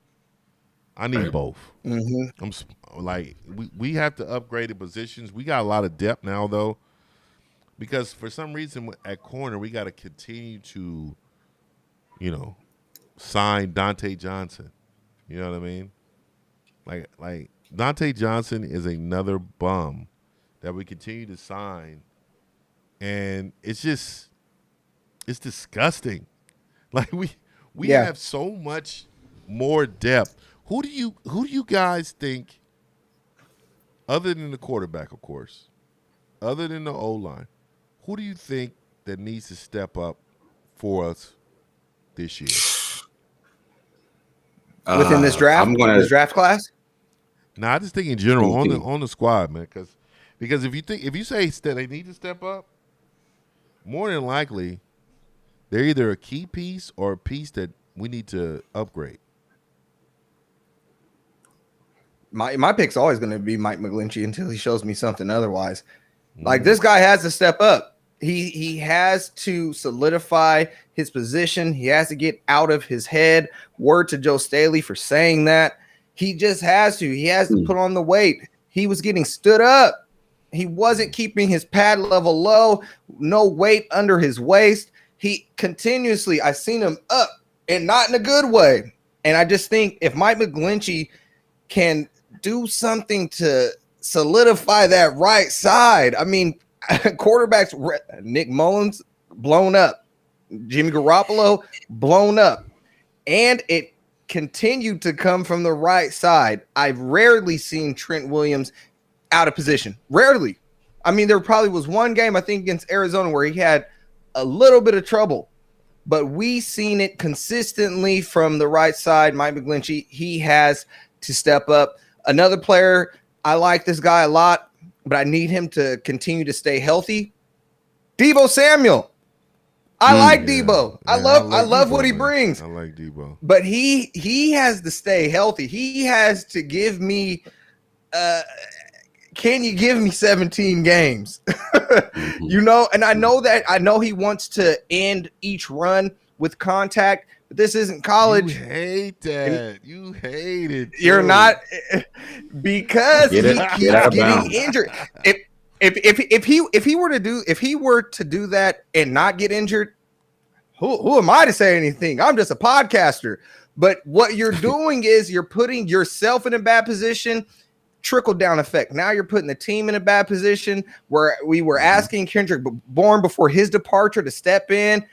I need both. I'm like we have to upgrade the positions. We got a lot of depth now though, because for some reason at corner we got to continue to, sign Dante Johnson. You know what I mean? Like Dante Johnson is another bum that we continue to sign, and it's disgusting. Like we have so much more depth. Who do you guys think, other than the quarterback, of course, other than the O-line, who do you think that needs to step up for us this year? Within this draft, this draft class? No, I just think in general on the squad, man. Because if you say that they need to step up, more than likely they're either a key piece or a piece that we need to upgrade. My pick's always going to be Mike McGlinchey until he shows me something otherwise. Like, this guy has to step up. He has to solidify his position. He has to get out of his head. Word to Joe Staley for saying that. He just has to. He has to put on the weight. He was getting stood up. He wasn't keeping his pad level low. No weight under his waist. He continuously, I've seen him up, and not in a good way. And I just think if Mike McGlinchey can do something to solidify that right side. I mean, quarterbacks, Nick Mullins, blown up. Jimmy Garoppolo, blown up. And it continued to come from the right side. I've rarely seen Trent Williams out of position. Rarely. I mean, there probably was one game, I think, against Arizona where he had a little bit of trouble. But we seen it consistently from the right side. Mike McGlinchey, he has to step up. Another player, I like this guy a lot, but I need him to continue to stay healthy. Deebo Samuel. I like Deebo. I love what he brings. I like Deebo. But he has to stay healthy. He has to give me can you give me 17 games? You know, and I know he wants to end each run with contact, but this isn't college. You hate that. You hate it. You're not, because he keeps getting injured. If he were to do that and not get injured, who am I to say anything? I'm just a podcaster. But what you're doing is you're putting yourself in a bad position. Trickle down effect. Now you're putting the team in a bad position, where we were asking Kendrick Bourne before his departure to step in.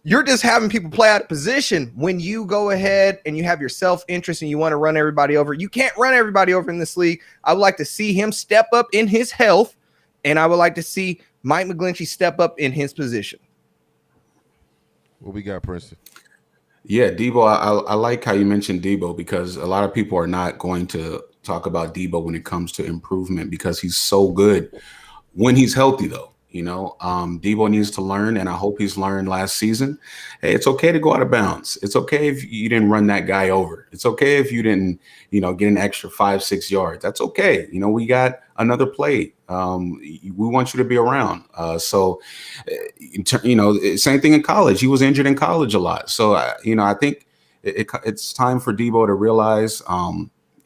You're just having people play out of position when you go ahead and you have your self-interest and you want to run everybody over. You can't run everybody over in this league. I would like to see him step up in his health, and I would like to see Mike McGlinchey step up in his position. What we got, Princeton? Yeah, Deebo, I like how you mentioned Deebo, because a lot of people are not going to talk about Deebo when it comes to improvement, because he's so good when he's healthy, though. You know, Deebo needs to learn, and I hope he's learned last season. Hey, it's okay to go out of bounds. It's okay if you didn't run that guy over. It's okay if you didn't, get an extra 5-6 yards. That's okay. We got another play. We want you to be around. Same thing in college. He was injured in college a lot. So, I think it's time for Deebo to realize,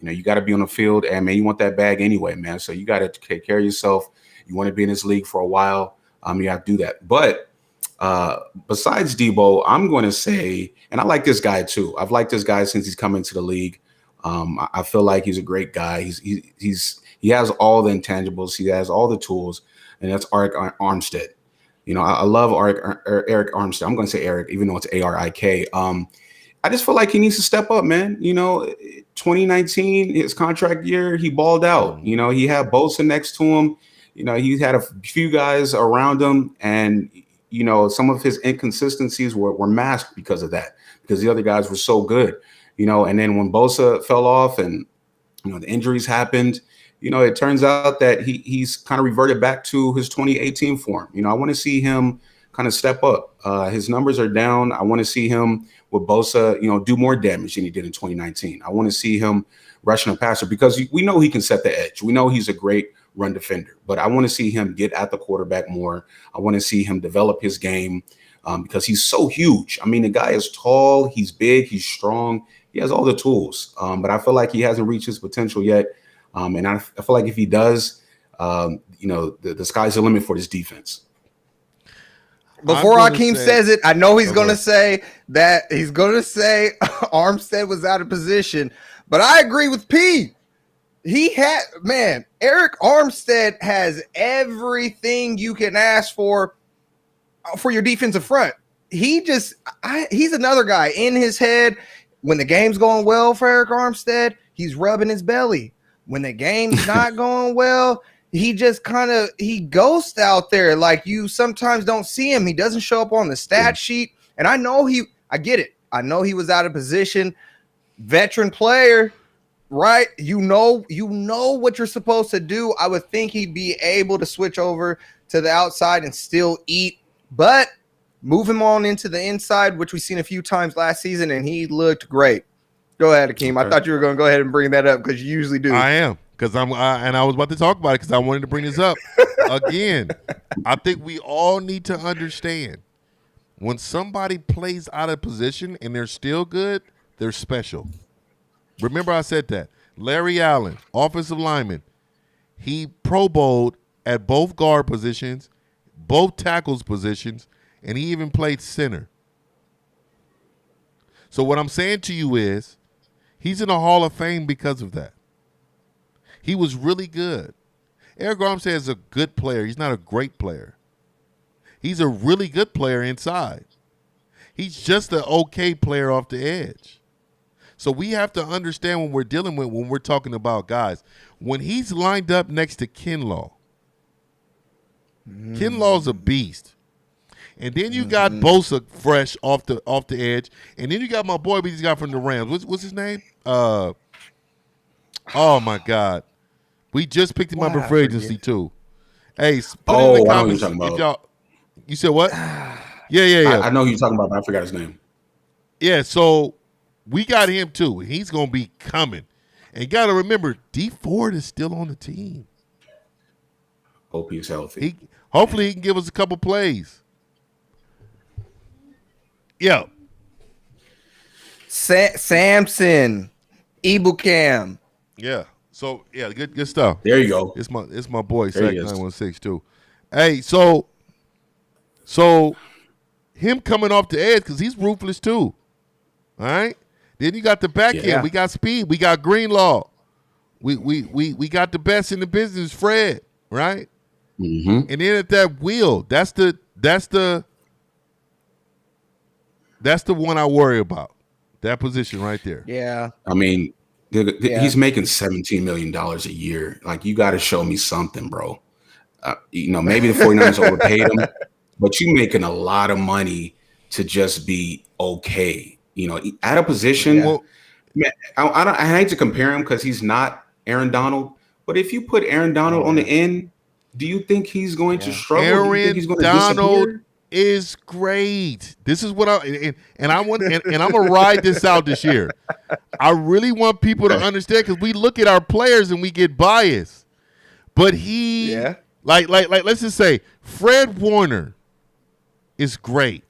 you got to be on the field, and man, you want that bag anyway, man. So you got to take care of yourself. You want to be in this league for a while. You have to do that. But besides Deebo, I'm going to say, and I like this guy too. I've liked this guy since he's come into the league. I feel like he's a great guy. He has all the intangibles. He has all the tools, and that's Arik Armstead. I love Arik Armstead. I'm going to say Eric, even though it's A-R-I-K. I just feel like he needs to step up, man. 2019, his contract year, he balled out. He had Bosa next to him. He had a few guys around him, and, some of his inconsistencies were masked because of that, because the other guys were so good, and then when Bosa fell off and, the injuries happened, it turns out that he's kind of reverted back to his 2018 form. I want to see him kind of step up. His numbers are down. I want to see him with Bosa, do more damage than he did in 2019. I want to see him rushing a passer, because we know he can set the edge. We know he's a great run defender, but I want to see him get at the quarterback more. I want to see him develop his game, because he's so huge. I mean, the guy is tall, he's big, he's strong, he has all the tools, but I feel like he hasn't reached his potential yet. And I feel like if he does, the sky's the limit for this defense. Before Hakeem says it, I know he's going to say that Armstead was out of position, but I agree with P. Eric Armstead has everything you can ask for your defensive front. He's another guy in his head. When the game's going well for Eric Armstead, he's rubbing his belly. When the game's not going well, he just he ghosts out there. Like, you sometimes don't see him. He doesn't show up on the stat sheet. And I get it. I know he was out of position. Veteran player, right? You know what you're supposed to do. I would think he'd be able to switch over to the outside and still eat, but move him on into the inside, which we've seen a few times last season, and he looked great. Go ahead, Akeem. I thought you were going to go ahead and bring that up because you usually do. I am, because I was about to talk about it because I wanted to bring this up again. I think we all need to understand when somebody plays out of position and they're still good, they're special. Remember I said that. Larry Allen, offensive lineman, he Pro Bowled at both guard positions, both tackles positions, and he even played center. So what I'm saying to you is he's in the Hall of Fame because of that. He was really good. Eric Armstead is a good player. He's not a great player. He's a really good player inside. He's just an okay player off the edge. So we have to understand when we're talking about guys. When he's lined up next to Kinlaw, Kinlaw's a beast. And then you got Bosa fresh off the edge. And then you got my boy we just got from the Rams. What's his name? Oh my God. We just picked him up in free agency too. Hey, put it in the comments if y'all. You said what? Yeah. I know who you're talking about, but I forgot his name. Yeah, so we got him too. He's gonna be coming. And you gotta remember, D Ford is still on the team. Hope he's healthy. Hopefully he can give us a couple plays. Yeah. Samson, Ebukam. Yeah. So yeah, good stuff. There you go. It's my boy, Sack 916 too. Hey, so him coming off the edge because he's ruthless too. All right. Then you got the back end. We got speed. We got Greenlaw. We got the best in the business, Fred. Right. Mm-hmm. And then at that wheel, that's the one I worry about. That position right there. Yeah. I mean, he's making $17 million a year. Like, you got to show me something, bro. Maybe the 49ers overpaid him, but you making a lot of money to just be okay. At a position. Well, man, I hate to compare him because he's not Aaron Donald. But if you put Aaron Donald on the end, do you think he's going to struggle? Aaron do you think he's going to Donald disappear? Is great. This is what I'm gonna ride this out this year. I really want people to understand because we look at our players and we get biased. But like let's just say Fred Warner is great.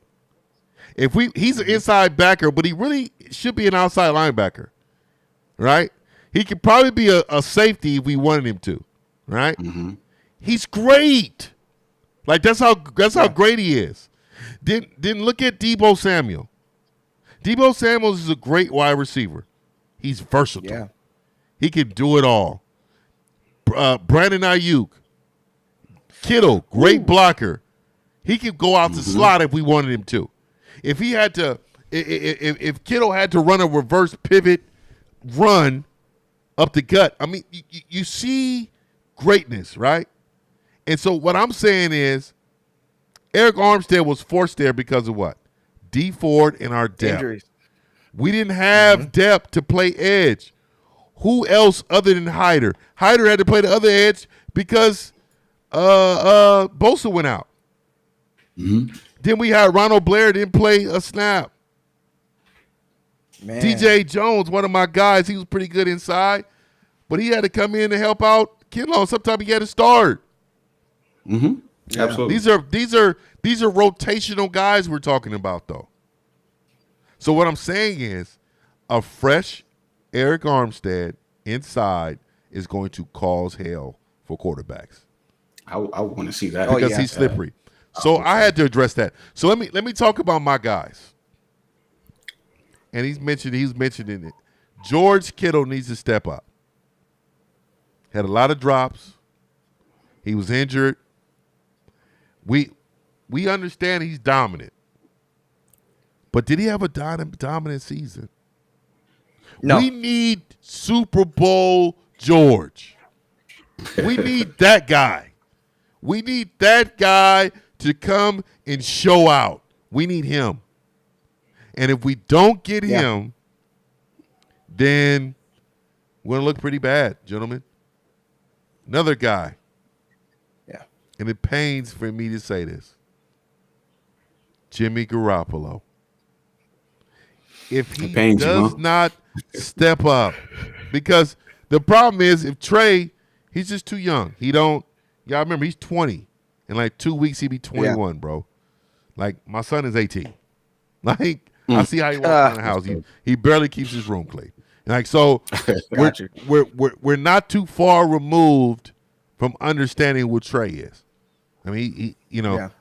He's an inside backer, but he really should be an outside linebacker, right? He could probably be a safety if we wanted him to, right? Mm-hmm. He's great. Like that's how great he is. Then look at Deebo Samuel. Deebo Samuel is a great wide receiver. He's versatile. Yeah. He can do it all. Brandon Ayuk, Kittle, great blocker. He could go out the slot if we wanted him to. If he had to, if Kittle had to run a reverse pivot run up the gut, I mean, you see greatness, right? And so what I'm saying is Eric Armstead was forced there because of what? D Ford and our depth. Injuries. We didn't have depth to play edge. Who else other than Hyder? Hyder had to play the other edge because Bosa went out. Mm-hmm. Then we had Ronald Blair didn't play a snap. Man. DJ Jones, one of my guys, he was pretty good inside, but he had to come in to help out Kinlaw. Sometimes he had to start. Mm-hmm. Yeah. Absolutely. These are rotational guys we're talking about, though. So what I'm saying is, a fresh Eric Armstead inside is going to cause hell for quarterbacks. I want to see that because he's slippery. So I had to address that. So let me talk about my guys. And he's mentioning it. George Kittle needs to step up. had a lot of drops. He was injured. We understand he's dominant. But did he have a dominant season? No. We need Super Bowl George. We need that guy. We need that guy to come and show out. We need him. And if we don't get him, then we're going to look pretty bad, gentlemen. Another guy. Yeah. And it pains for me to say this. Jimmy Garoppolo. If he does not step up, because the problem is if Trey, he's just too young. Y'all remember, he's 20. In like 2 weeks, he'll be 21, bro. Like, my son is 18. Like, I see how he walks around the house. He barely keeps his room clean. Like, so we're not too far removed from understanding what Trey is. I mean,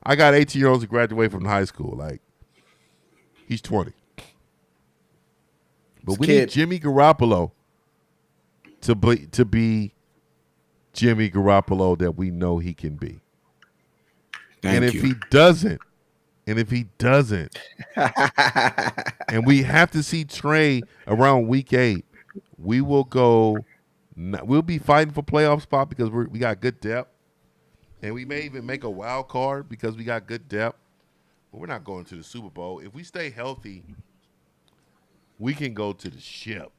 I got 18-year-olds who graduate from high school. Like, he's 20. But we need Jimmy Garoppolo to be Jimmy Garoppolo that we know he can be. If he doesn't, and we have to see Trey around week 8, we'll be fighting for playoff spot because we got good depth. And we may even make a wild card because we got good depth. But we're not going to the Super Bowl. If we stay healthy, we can go to the ship.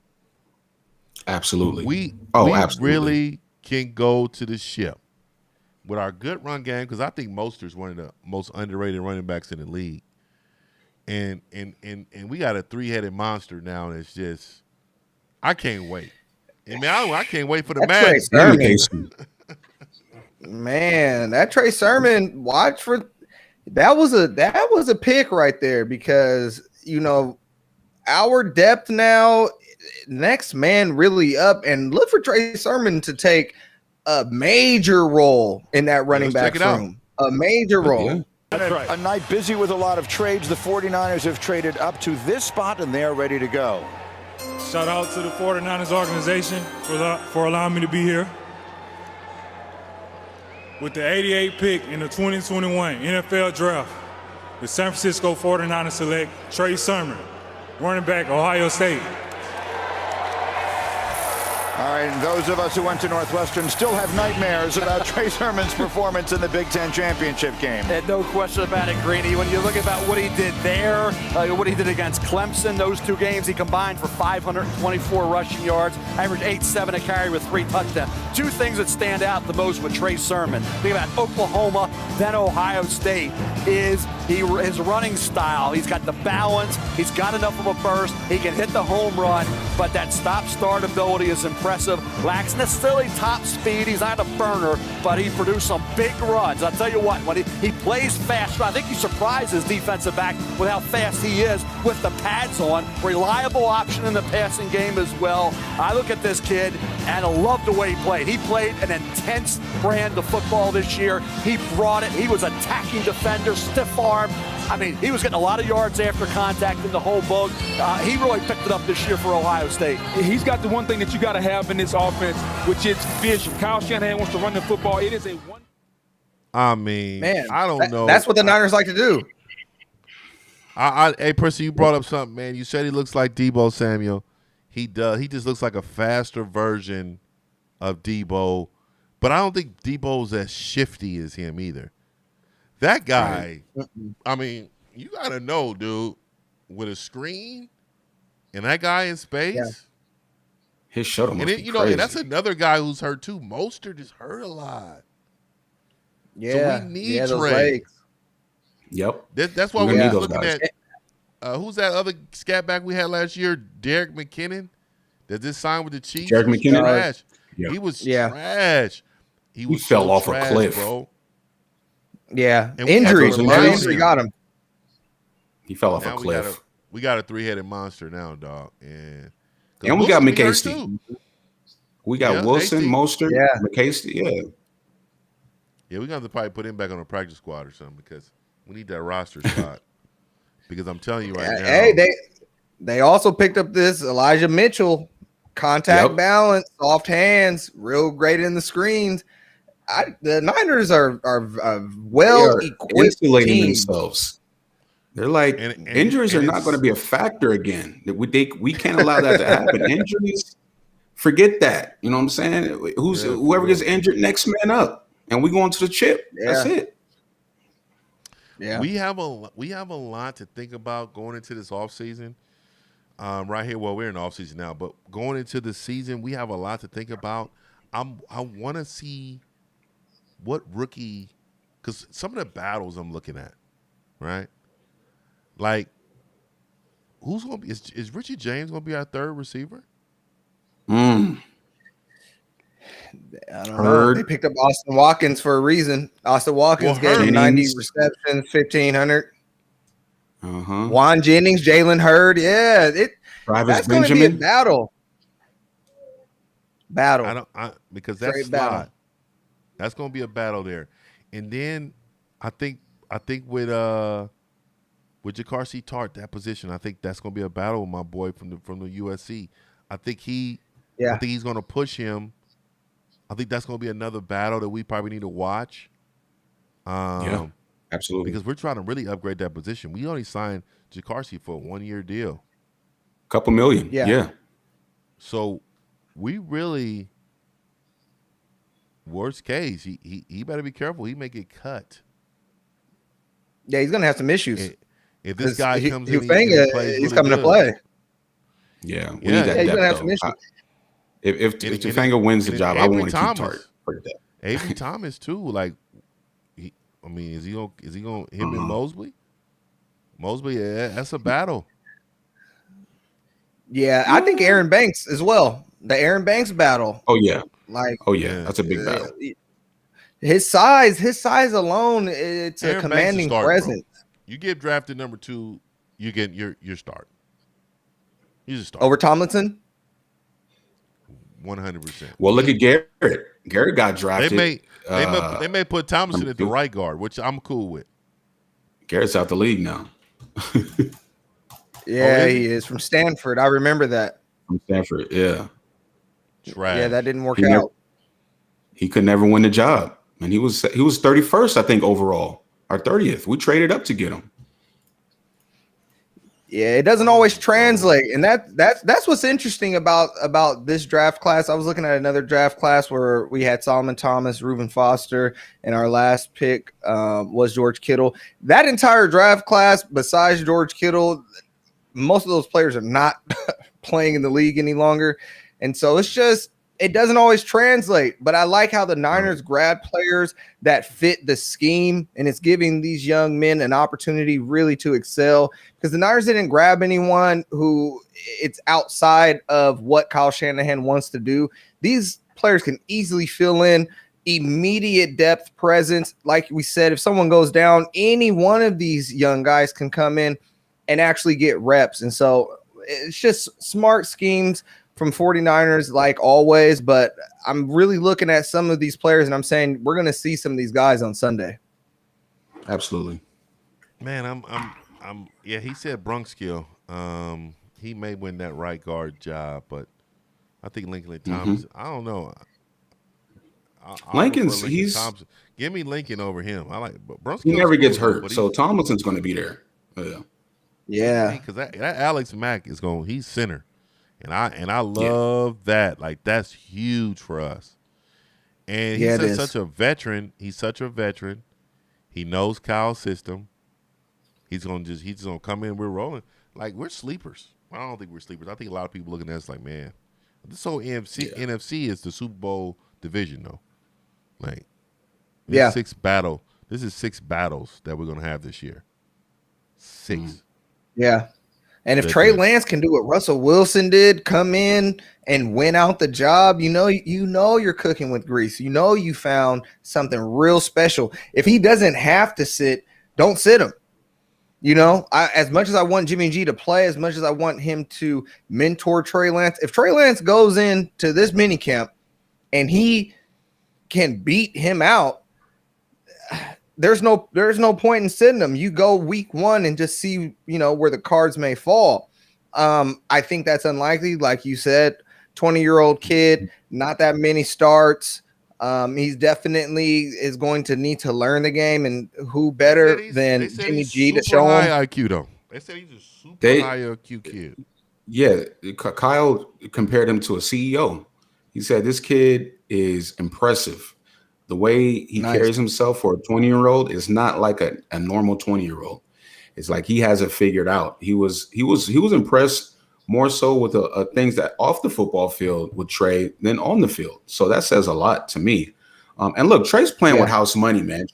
Absolutely. We absolutely. really can go to the ship. With our good run game, because I think Mostert's one of the most underrated running backs in the league. And we got a 3-headed monster now, and it's just, I can't wait. I mean, I can't wait for the match. Man, that Trey Sermon, that was a pick right there because, our depth now, next man really up, and look for Trey Sermon to take a major role in that running back room. A major role. That's right. A night busy with a lot of trades. The 49ers have traded up to this spot, and they're ready to go. Shout out to the 49ers organization for allowing me to be here. With the 88th pick in the 2021 NFL Draft, the San Francisco 49ers select Trey Sermon, running back, Ohio State. All right, and those of us who went to Northwestern still have nightmares about Trey Sermon's performance in the Big Ten championship game. And no question about it, Greeny. When you look about what he did there, what he did against Clemson, those 2 games, he combined for 524 rushing yards, averaged 8.7 a carry with 3 touchdowns. 2 things that stand out the most with Trey Sermon. Think about Oklahoma, then Ohio State, is his running style. He's got the balance. He's got enough of a burst. He can hit the home run, but that stop-start ability is impressive. Lacks necessarily top speed. He's not a burner, but he produced some big runs. I'll tell you what, when he plays fast, I think he surprises defensive back with how fast he is with the pads on. Reliable option in the passing game as well. I look at this kid and I love the way he played. He played an intense brand of football this year. He brought it. He was attacking defender, stiff arm. I mean, he was getting a lot of yards after contact in the whole boat. He really picked it up this year for Ohio State. He's got the one thing that you got to have in this offense, which is vision. Kyle Shanahan wants to run the football. It is a one. I mean, man, I don't know. That's what the Niners like to do. Hey, Percy, you brought up something, man. You said he looks like Deebo Samuel. He does. He just looks like a faster version of Deebo. But I don't think Deebo's as shifty as him either. That guy, I mean, you got to know, dude, with a screen and that guy in space. His shuttle must be crazy. And that's another guy who's hurt too. Mostert is hurt a lot. Yeah. So we need those Trey. legs. Yep. That's why we're looking at who's that other scat back we had last year? Derek McKinnon. That just signed with the Chiefs. Derek McKinnon. Trash. Yeah. He was trash. He fell off a cliff, bro. Yeah, And injuries. injury Got him. He fell off Now a cliff. We got a 3-headed monster now, dog. And we got McCasey. We got Wilson, Mostert, McCasey. Yeah. Yeah, we're going to have to probably put him back on a practice squad or something because we need that roster spot. Because I'm telling you right now. Hey, they also picked up this Elijah Mitchell contact balance, soft hands, real great in the screens. The Niners are well equipped, insulating themselves. They're like injuries are not going to be a factor again. We can't allow that to happen. Injuries, forget that. You know what I'm saying? Whoever gets injured, next man up, and we going to the chip. Yeah. That's it. Yeah, we have a lot to think about going into this offseason. Right here, well, we're in off season now, but going into the season, we have a lot to think about. I want to see what rookie, because some of the battles I'm looking at, right? Like, who's going to be, is Richie James going to be our third receiver? I don't know. They picked up Austin Watkins for a reason. Austin Watkins getting 90 receptions, 1,500. Juan Jennings, Jalen Hurd. Yeah, that's going to be a battle. Because that's slot. That's going to be a battle there. And then I think with Jakarsi Tart, that position, I think that's going to be a battle with my boy from the USC. I think he's going to push him. I think that's going to be another battle that we probably need to watch. Yeah, absolutely. Because we're trying to really upgrade that position. We only signed Jakarsi for a 1-year deal. Couple million. Yeah. So we really, worst case, he better be careful. He may get cut. Yeah, he's going to have some issues. If this guy comes in, he's coming to play. Yeah, we need that he's going to have depth, some issues. If Tufanga wins the job, I want to keep Tart. Avery Thomas too. Like, is he gonna him and Mosley? Mosley, that's a battle. Yeah, I think Aaron Banks as well. The Aaron Banks battle. Oh yeah, that's a big battle. His size alone, it's Aaron a commanding presence. Bro. You get drafted number 2, you get your start. You just start over Tomlinson. 100%. Well, look at Garrett. Garrett got drafted. They may put Thompson at the right guard, which I'm cool with. Garrett's out the league now. Yeah, he is from Stanford. I remember that. From Stanford, yeah. Trash. Yeah, that didn't work out. He could never win the job, and he was 31st, I think, overall, or 30th. We traded up to get him. Yeah, it doesn't always translate, and that's what's interesting about this draft class. I was looking at another draft class where we had Solomon Thomas, Reuben Foster, and our last pick was George Kittle. That entire draft class, besides George Kittle, most of those players are not playing in the league any longer, and so it doesn't always translate. But I like how the Niners grab players that fit the scheme, and it's giving these young men an opportunity really to excel, because the Niners didn't grab anyone who it's outside of what Kyle Shanahan wants to do. These players can easily fill in immediate depth presence. Like we said, if someone goes down, any one of these young guys can come in and actually get reps. And so it's just smart schemes from 49ers, like always, but I'm really looking at some of these players and I'm saying we're going to see some of these guys on Sunday. Absolutely. Man, yeah, he said Brunskill. He may win that right guard job, but I think Lincoln Thomas, I don't know. Lincoln's Thompson. Give me Lincoln over him. I like Brunskill. He never gets hurt, so Tomlinson's going to be there. Yeah. Because that Alex Mack he's center. And I love that. Like, that's huge for us. And he's such a veteran. He's such a veteran. He knows Kyle's system. He's gonna come in. We're rolling. Like, we're sleepers. I don't think we're sleepers. I think a lot of people looking at us like, man, this whole NFC is the Super Bowl division, though. Like, this is 6 battles that we're gonna have this year. 6. Yeah. And if Trey Lance can do what Russell Wilson did, come in and win out the job, you know you're cooking with grease. You know you found something real special. If he doesn't have to sit, don't sit him. You know, as much as I want Jimmy G to play, as much as I want him to mentor Trey Lance, if Trey Lance goes into this minicamp and he can beat him out, there's no point in sitting them. You go week 1 and just see, where the cards may fall. I think that's unlikely, like you said, 20-year-old kid, not that many starts. He's definitely is going to need to learn the game, and who better than Jimmy G to show him? High IQ though. They said he's a super high IQ kid. Yeah, Kyle compared him to a CEO. He said this kid is impressive. The way he carries himself for a 20-year-old is not like a normal 20-year-old. It's like he has it figured out. He was impressed more so with things that off the football field with Trey than on the field. So that says a lot to me. And look, Trey's playing with house money, man.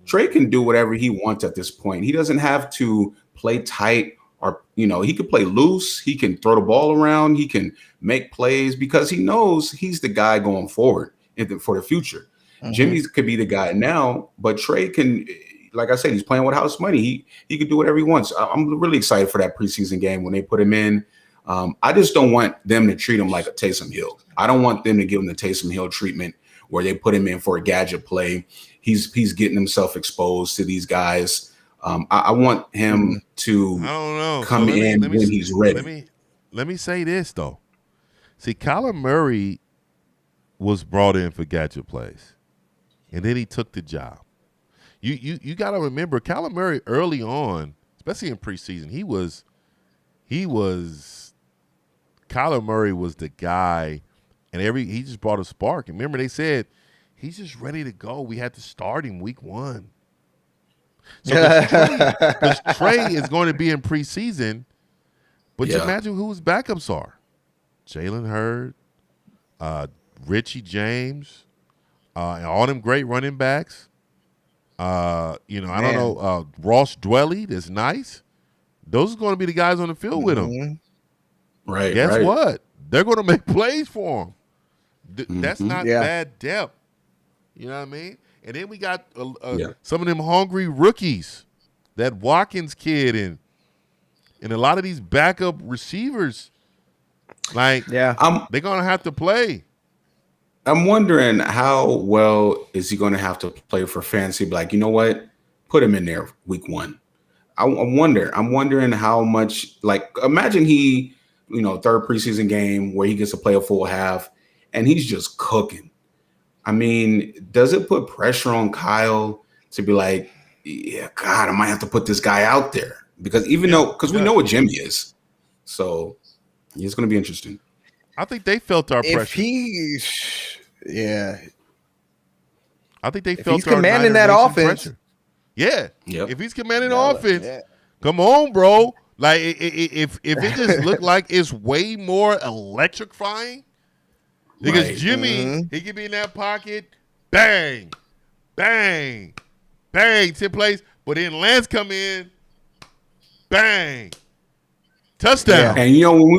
Trey can do whatever he wants at this point. He doesn't have to play tight or, he can play loose. He can throw the ball around. He can make plays because he knows he's the guy going forward for the future. Mm-hmm. Jimmy could be the guy now, but Trey can, like I said, he's playing with house money. He can do whatever he wants. I'm really excited for that preseason game when they put him in. I just don't want them to treat him like a Taysom Hill. I don't want them to give him the Taysom Hill treatment where they put him in for a gadget play. He's getting himself exposed to these guys. I want him to come in when he's ready. Let me say this, though. See, Kyler Murray was brought in for gadget plays, and then he took the job. You got to remember, Kyler Murray early on, especially in preseason, Kyler Murray was the guy, and he just brought a spark. And remember, they said he's just ready to go. We had to start him week 1. So because Trey is going to be in preseason, but you imagine who his backups are: Jalen Hurd, Richie James, and all them great running backs. I don't know, Ross Dwelly. That's nice. Those are going to be the guys on the field with him. Right. Guess what? They're going to make plays for him. That's not bad depth. You know what I mean? And then we got some of them hungry rookies, that Watkins kid, and a lot of these backup receivers. Like, they're going to have to play. I'm wondering how well is he going to have to play for fantasy? Like, you know what? Put him in there week 1. I'm wondering how much. Like, imagine he, third preseason game where he gets to play a full half, and he's just cooking. I mean, does it put pressure on Kyle to be like, yeah, God, I might have to put this guy out there? Because we know what Jimmy is. So it's going to be interesting. I think they felt our pressure. I think they felt he's commanding that offense. Pressure. Yeah. Yep. If he's commanding the offense, come on, bro. Like, if it just looked like it's way more electrifying, because Jimmy, he could be in that pocket, bang, bang, bang, 10 plays, but then Lance come in, bang, touchdown. And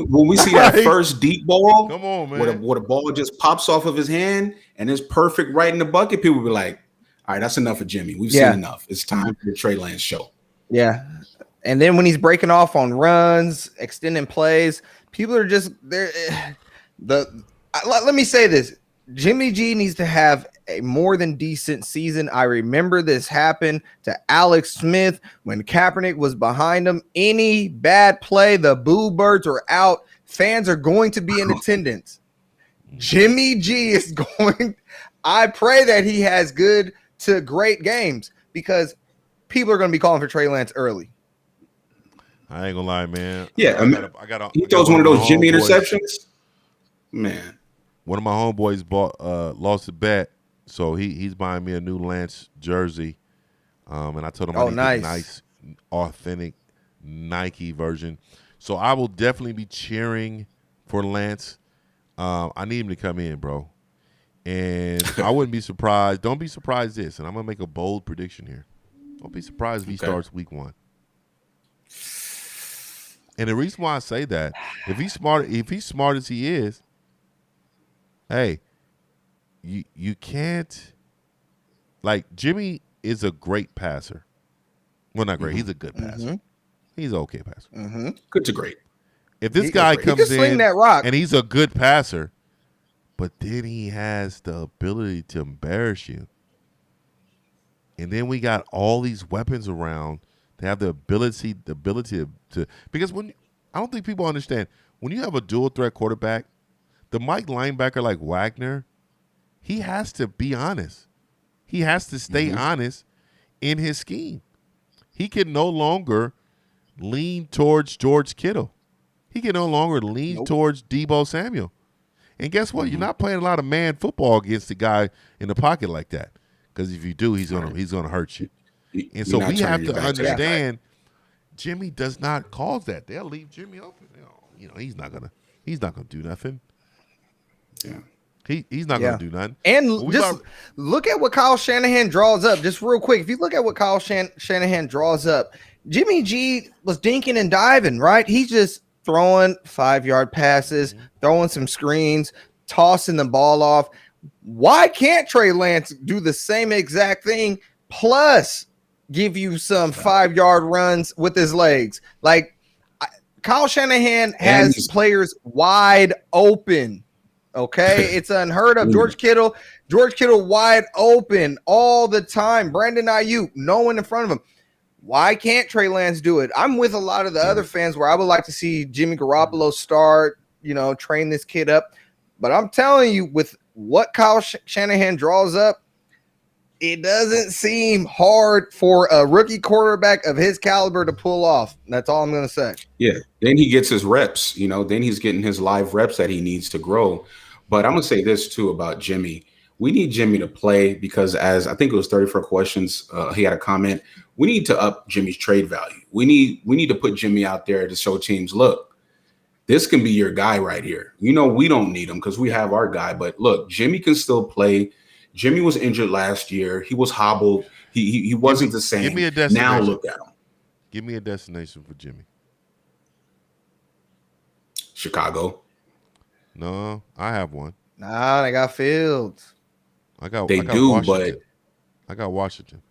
when we see that first deep ball, come on, man, where the ball just pops off of his hand and it's perfect right in the bucket, people be like, all right, that's enough of Jimmy. We've seen enough. It's time for the Trey Lance show. Yeah. And then when he's breaking off on runs, extending plays, people are just there. Let me say this. Jimmy G needs to have a more than decent season. I remember this happened to Alex Smith when Kaepernick was behind him. Any bad play, the boo birds are out. Fans are going to be in attendance. Jimmy G is going. I pray that he has good to great games, because people are going to be calling for Trey Lance early. I ain't gonna lie, man. Yeah, he throws one of those Jimmy interceptions. Man, one of my homeboys lost a bet, so he's buying me a new Lance jersey. And I told him I need a nice, authentic Nike version. So I will definitely be cheering for Lance. I need him to come in, bro. And I wouldn't be surprised. Don't be surprised this, and I'm going to make a bold prediction here. Don't be surprised if he starts week 1. And the reason why I say that, if he's smart as he is, hey, you can't, like, Jimmy is a great passer. Well, not great. He's a good passer. He's an okay passer. Good to great. If this guy comes in and he's a good passer, but then he has the ability to embarrass you, and then we got all these weapons around to have the ability to because I don't think people understand, when you have a dual threat quarterback, the Mike linebacker like Wagner, he has to be honest. He has to stay honest in his scheme. He can no longer lean towards George Kittle. He can no longer lean towards Deebo Samuel. And guess what? You're not playing a lot of man football against the guy in the pocket like that. Because if you do, he's gonna hurt you. And so we have to understand Jimmy does not cause that. They'll leave Jimmy open. You know, he's not gonna do nothing. Yeah. He's not going to do nothing. And just look at what Kyle Shanahan draws up. Just real quick, if you look at what Kyle Shanahan draws up, Jimmy G was dinking and diving, right? He's just throwing 5-yard passes, throwing some screens, tossing the ball off. Why can't Trey Lance do the same exact thing plus give you some 5-yard runs with his legs? Like Kyle Shanahan has players wide open. Okay, it's unheard of. George Kittle wide open all the time. Brandon Ayuk, no one in front of him. Why can't Trey Lance do it? I'm with a lot of the other fans where I would like to see Jimmy Garoppolo start, train this kid up. But I'm telling you, with what Kyle Shanahan draws up, it doesn't seem hard for a rookie quarterback of his caliber to pull off. That's all I'm going to say. Yeah, then he gets his reps, then he's getting his live reps that he needs to grow. But I'm going to say this, too, about Jimmy. We need Jimmy to play because, as I think it was 34 questions, he had a comment. We need to up Jimmy's trade value. We need to put Jimmy out there to show teams, look, this can be your guy right here. We don't need him because we have our guy. But, look, Jimmy can still play. Jimmy was injured last year. He was hobbled. He wasn't the same. Give me a destination. Now look at him. Give me a destination for Jimmy. Chicago. No, I have one. Nah, they got Fields. I got Washington. I got Washington.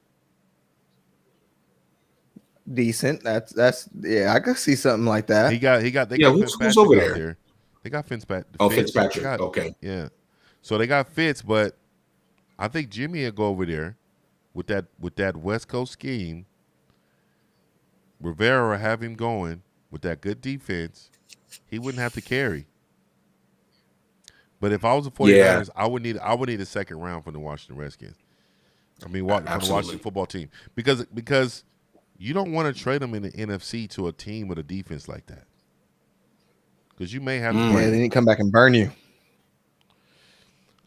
Decent. That's I could see something like that. They got who's over there? They got Fitzpatrick. Fitzpatrick. Okay. Yeah. So they got Fitz, but I think Jimmy will go over there with that West Coast scheme. Rivera will have him going with that good defense. He wouldn't have to carry. But if I was the 49ers, I would need a second round from the Washington Redskins. I mean, from the Washington football team. Because you don't want to trade them in the NFC to a team with a defense like that. Because you may have to play. Yeah, then he come back and burn you.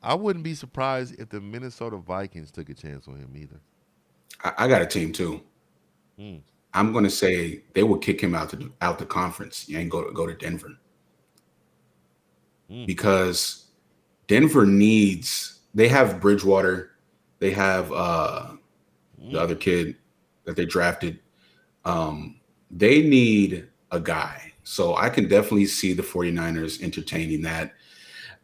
I wouldn't be surprised if the Minnesota Vikings took a chance on him either. I got a team too. I'm going to say they will kick him out the conference and go to Denver. Because Denver they have Bridgewater. They have the other kid that they drafted. They need a guy. So I can definitely see the 49ers entertaining that.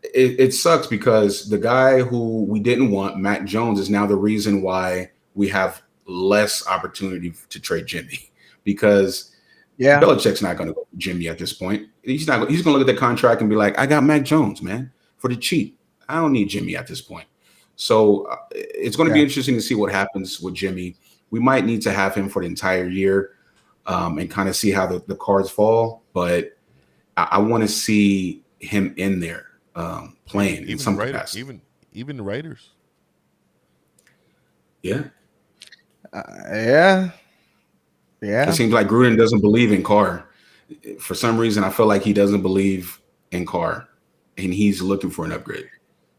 It sucks because the guy who we didn't want, Mac Jones, is now the reason why we have less opportunity to trade Jimmy. Because Belichick's not going to go to Jimmy at this point. He's going to look at the contract and be like, I got Mac Jones, man, for the cheap. I don't need Jimmy at this point. So it's going to be interesting to see what happens with Jimmy. We might need to have him for the entire year and kind of see how the cards fall. But I want to see him in there playing in some capacity. Even the Raiders. Yeah. Yeah. It seems like Gruden doesn't believe in Carr. For some reason, I feel like he doesn't believe in Carr, and he's looking for an upgrade.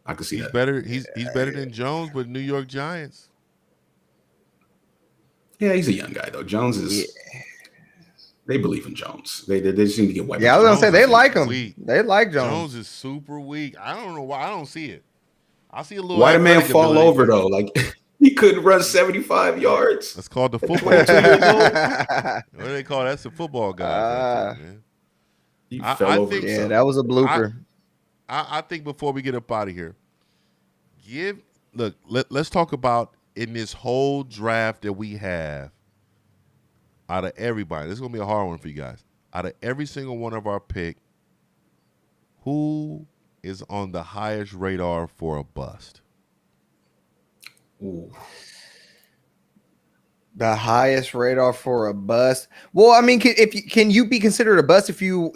I can see that. He's better than Jones with New York Giants. Yeah, he's a young guy though. Jones is. They believe in Jones. They just need to get wiped. Yeah, I was gonna say they like him. They like Jones. Jones is super weak. I don't know why. I don't see it. I see a little. Why did man fall over though? Like he couldn't run 75 yards. That's called the football. 22 years old. What do they call that? That's the football guy. Man. He fell over. Yeah, that was a blooper. I think before we get up out of here, let's talk about in this whole draft that we have. Out of everybody, this is going to be a hard one for you guys. Out of every single one of our pick, who is on the highest radar for a bust? Ooh. The highest radar for a bust. Well, I mean, can you be considered a bust if you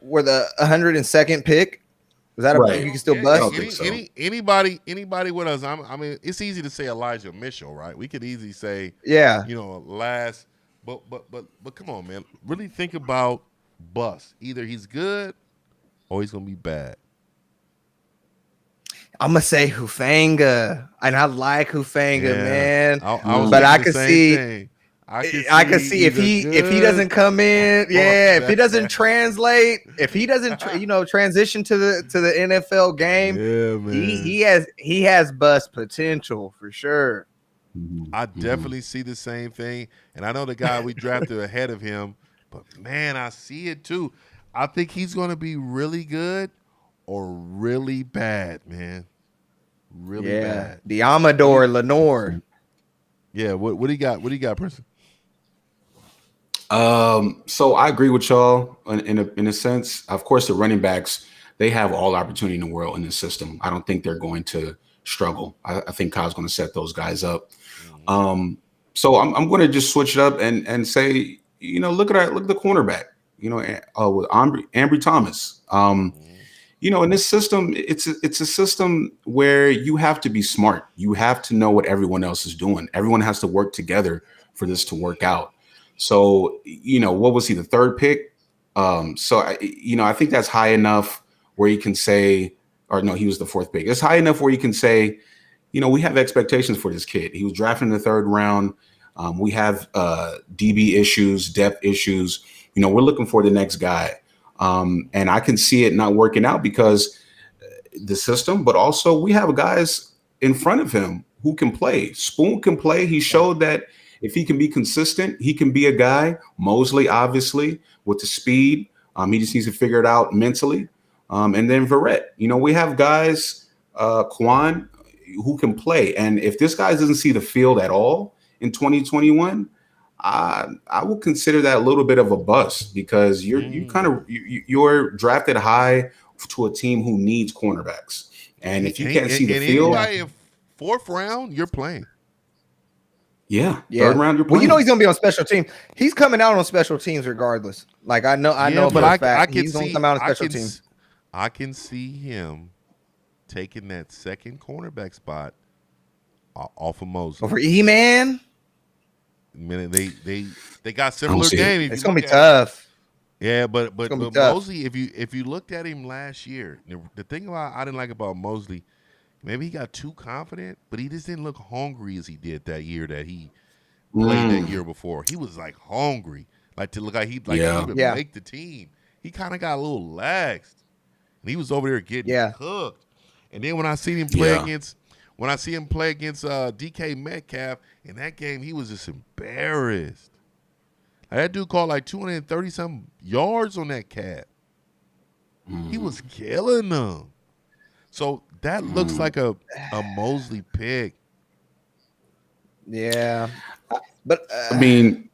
were the 102nd pick? Was that Right. you can still Yeah, bust? I don't think so. Anybody with us? I mean, it's easy to say Elijah Mitchell, right? We could easily say, Yeah. last. But come on, man. Really think about bust. Either he's good or he's gonna be bad. I'm gonna say Hufanga, and I like Hufanga, man. But I could see. thing. I could see if he doesn't come in, if he doesn't translate, if he doesn't transition to the NFL game, he has bust potential for sure. I definitely see the same thing, and I know the guy we drafted ahead of him, but man, I see it too. I think he's going to be really good or really bad, man. Really bad. The Amador Lenore. Yeah, what do you got? What do you got, Princeton? So I agree with y'all in a sense. Of course, the running backs, they have all opportunity in the world in this system. I don't think they're going to struggle. I think Kyle's going to set those guys up. So I'm going to just switch it up and say, look at the cornerback, with Ambry Thomas. In this system, it's a system where you have to be smart. You have to know what everyone else is doing. Everyone has to work together for this to work out. So, what was he, the third pick? I think that's high enough where you can say, or no, he was the fourth pick. It's high enough where you can say, we have expectations for this kid. He was drafted in the third round. We have DB issues, depth issues. We're looking for the next guy. And I can see it not working out because the system, but also we have guys in front of him who can play. Spoon can play. He showed that if he can be consistent, he can be a guy. Mosley, obviously, with the speed. He just needs to figure it out mentally. And then Verrett. We have guys, Quan, who can play. And if this guy doesn't see the field at all in 2021, I will consider that a little bit of a bust because you're drafted high to a team who needs cornerbacks. And if you can't see the field, in fourth round, you're playing. Yeah. Third round, you're playing. Well, he's going to be on special teams. He's coming out on special teams regardless. Like I know for a fact he's going to come out on special teams. I can see him taking that second cornerback spot off of Mosley. Over E-Man? Man, they got similar game. It's going to be tough. Yeah, but Mosley, if you looked at him last year, the thing I didn't like about Mosley, maybe he got too confident, but he just didn't look hungry as he did that year that he played that year before. He was like hungry, like to look like he would make the team. He kind of got a little laxed, and he was over there getting cooked. And then when I see him play against DK Metcalf in that game, he was just embarrassed. That dude caught like 230-something yards on that cat. He was killing them. So that looks like a Mosley pick. Yeah. But I mean,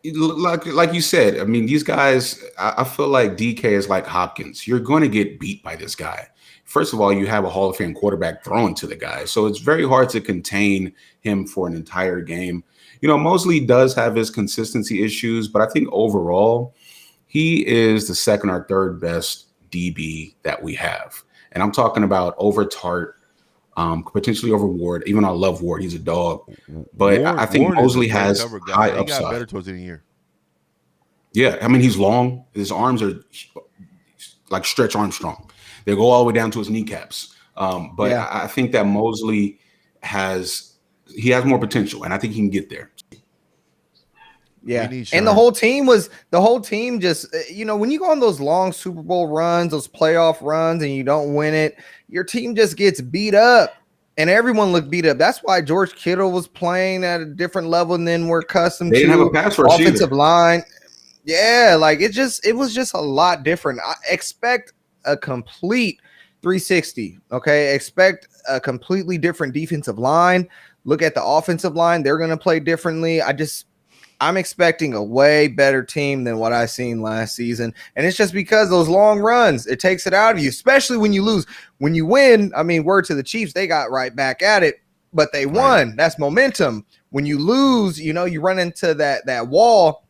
like you said, I mean, these guys, I feel like DK is like Hopkins. You're going to get beat by this guy. First of all, you have a Hall of Fame quarterback throwing to the guy. So it's very hard to contain him for an entire game. Mosley does have his consistency issues, but I think overall, he is the second or third best DB that we have. And I'm talking about over Tart, potentially over Ward. Even though I love Ward, he's a dog. But I think Mosley has high upside. He got better towards the end of the year. Yeah, I mean, he's long. His arms are like Stretch Armstrong. They go all the way down to his kneecaps. But I think that Mosley has more potential, and I think he can get there. Yeah, and the whole team just, when you go on those long Super Bowl runs, those playoff runs, and you don't win it, your team just gets beat up, and everyone looked beat up. That's why George Kittle was playing at a different level than we're accustomed to. They didn't have a pass rush offensive either. Line. Yeah, like it was just a lot different. I expect a complete 360. Okay, expect a completely different defensive line. Look at the offensive line; they're going to play differently. I'm expecting a way better team than what I seen last season. And it's just because those long runs, it takes it out of you, especially when you lose. When you win, I mean, word to the Chiefs, they got right back at it, but they won. That's momentum. When you lose, you run into that wall,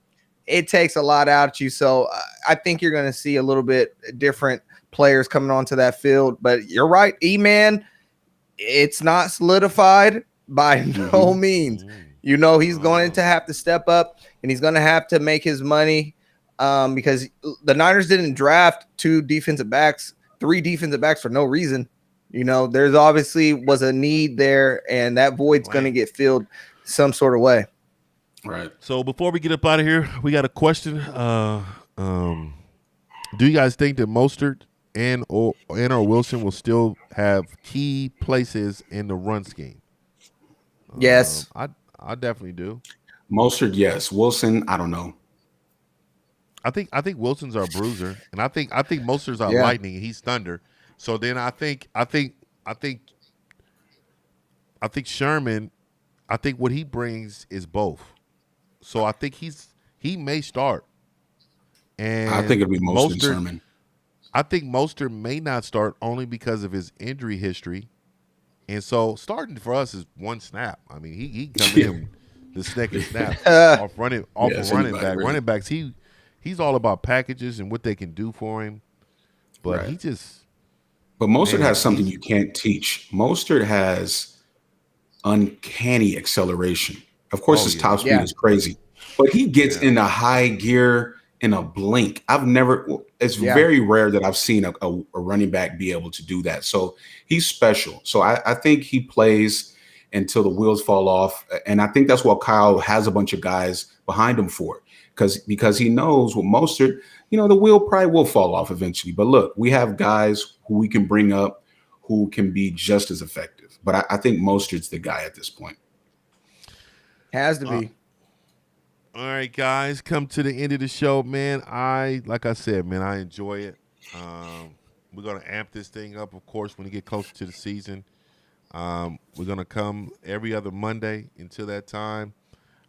it takes a lot out of you. So I think you're going to see a little bit different players coming onto that field. But you're right, E-Man, it's not solidified by no means. You know, he's going to have to step up, and he's going to have to make his money because the Niners didn't draft 3 defensive backs for no reason. You know, there's obviously was a need there, and that void's going to get filled some sort of way. Right. So before we get up out of here, we got a question. Do you guys think that Mostert and or Wilson will still have key places in the run scheme? Yes. I definitely do. Mostert, yes. Wilson, I don't know. I think Wilson's our bruiser, and I think Mostert's our lightning, and he's thunder. So then I think Sherman, I think what he brings is both. So I think he may start. And I think it'll be Mostert and Sherman. I think Mostert may not start only because of his injury history. And so starting for us is one snap. I mean, he come in the second snap off running back. Really. Running backs, he's all about packages and what they can do for him. But he just But Mostert has something you can't teach. Mostert has uncanny acceleration. Of course, his top speed is crazy, but he gets into high gear in a blink. It's very rare that I've seen a running back be able to do that. So he's special. So I think he plays until the wheels fall off. And I think that's what Kyle has a bunch of guys behind him for, because he knows with Mostert, the wheel probably will fall off eventually. But look, we have guys who we can bring up who can be just as effective. But I think Mostert's the guy at this point. Has to be. All right, guys, come to the end of the show, man. Like I said, man, I enjoy it. We're going to amp this thing up, of course, when we get closer to the season. We're going to come every other Monday until that time.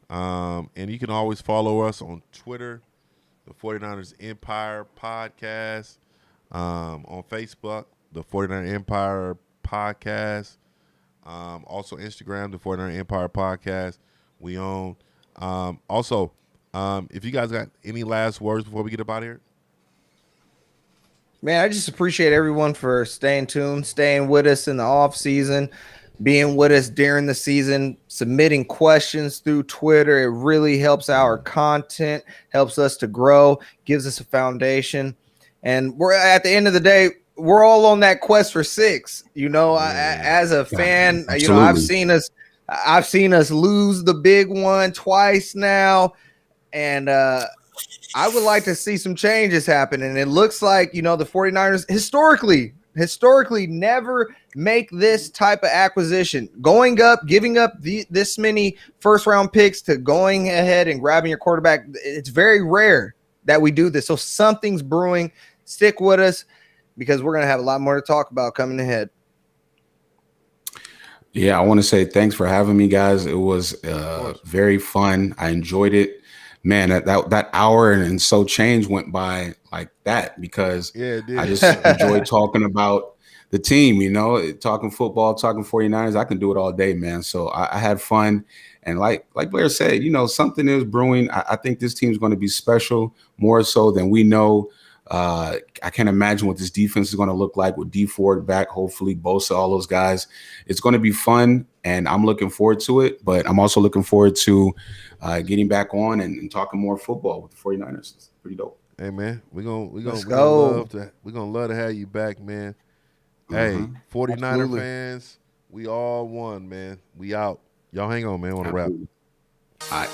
And you can always follow us on Twitter, the 49ers Empire Podcast, on Facebook, the 49er Empire Podcast, also Instagram, the 49er Empire Podcast. We own. Also, if you guys got any last words before we get up out of here? Man, I just appreciate everyone for staying tuned, staying with us in the off season, being with us during the season, submitting questions through Twitter. It really helps our content, helps us to grow, gives us a foundation. And we're at the end of the day, we're all on that quest for 6. As a fan, I've seen us lose the big one twice now, and I would like to see some changes happen. And it looks like, the 49ers historically never make this type of acquisition. Going up, giving up this many first-round picks to going ahead and grabbing your quarterback, it's very rare that we do this. So something's brewing. Stick with us because we're going to have a lot more to talk about coming ahead. Yeah, I want to say thanks for having me, guys. It was very fun. I enjoyed it. Man, that hour and so change went by like that because I just enjoyed talking about the team, talking football, talking 49ers. I can do it all day, man. So I had fun. And like Blair said, something is brewing. I think this team is going to be special, more so than we know. I can't imagine what this defense is going to look like with D Ford back, hopefully Bosa, all those guys. It's going to be fun, and I'm looking forward to it. But I'm also looking forward to getting back on and talking more football with the 49ers. It's pretty dope. Hey man, we're gonna love to have you back, man. Hey, 49er fans, we all won, man. We out. Y'all hang on, man. I want to wrap. All right.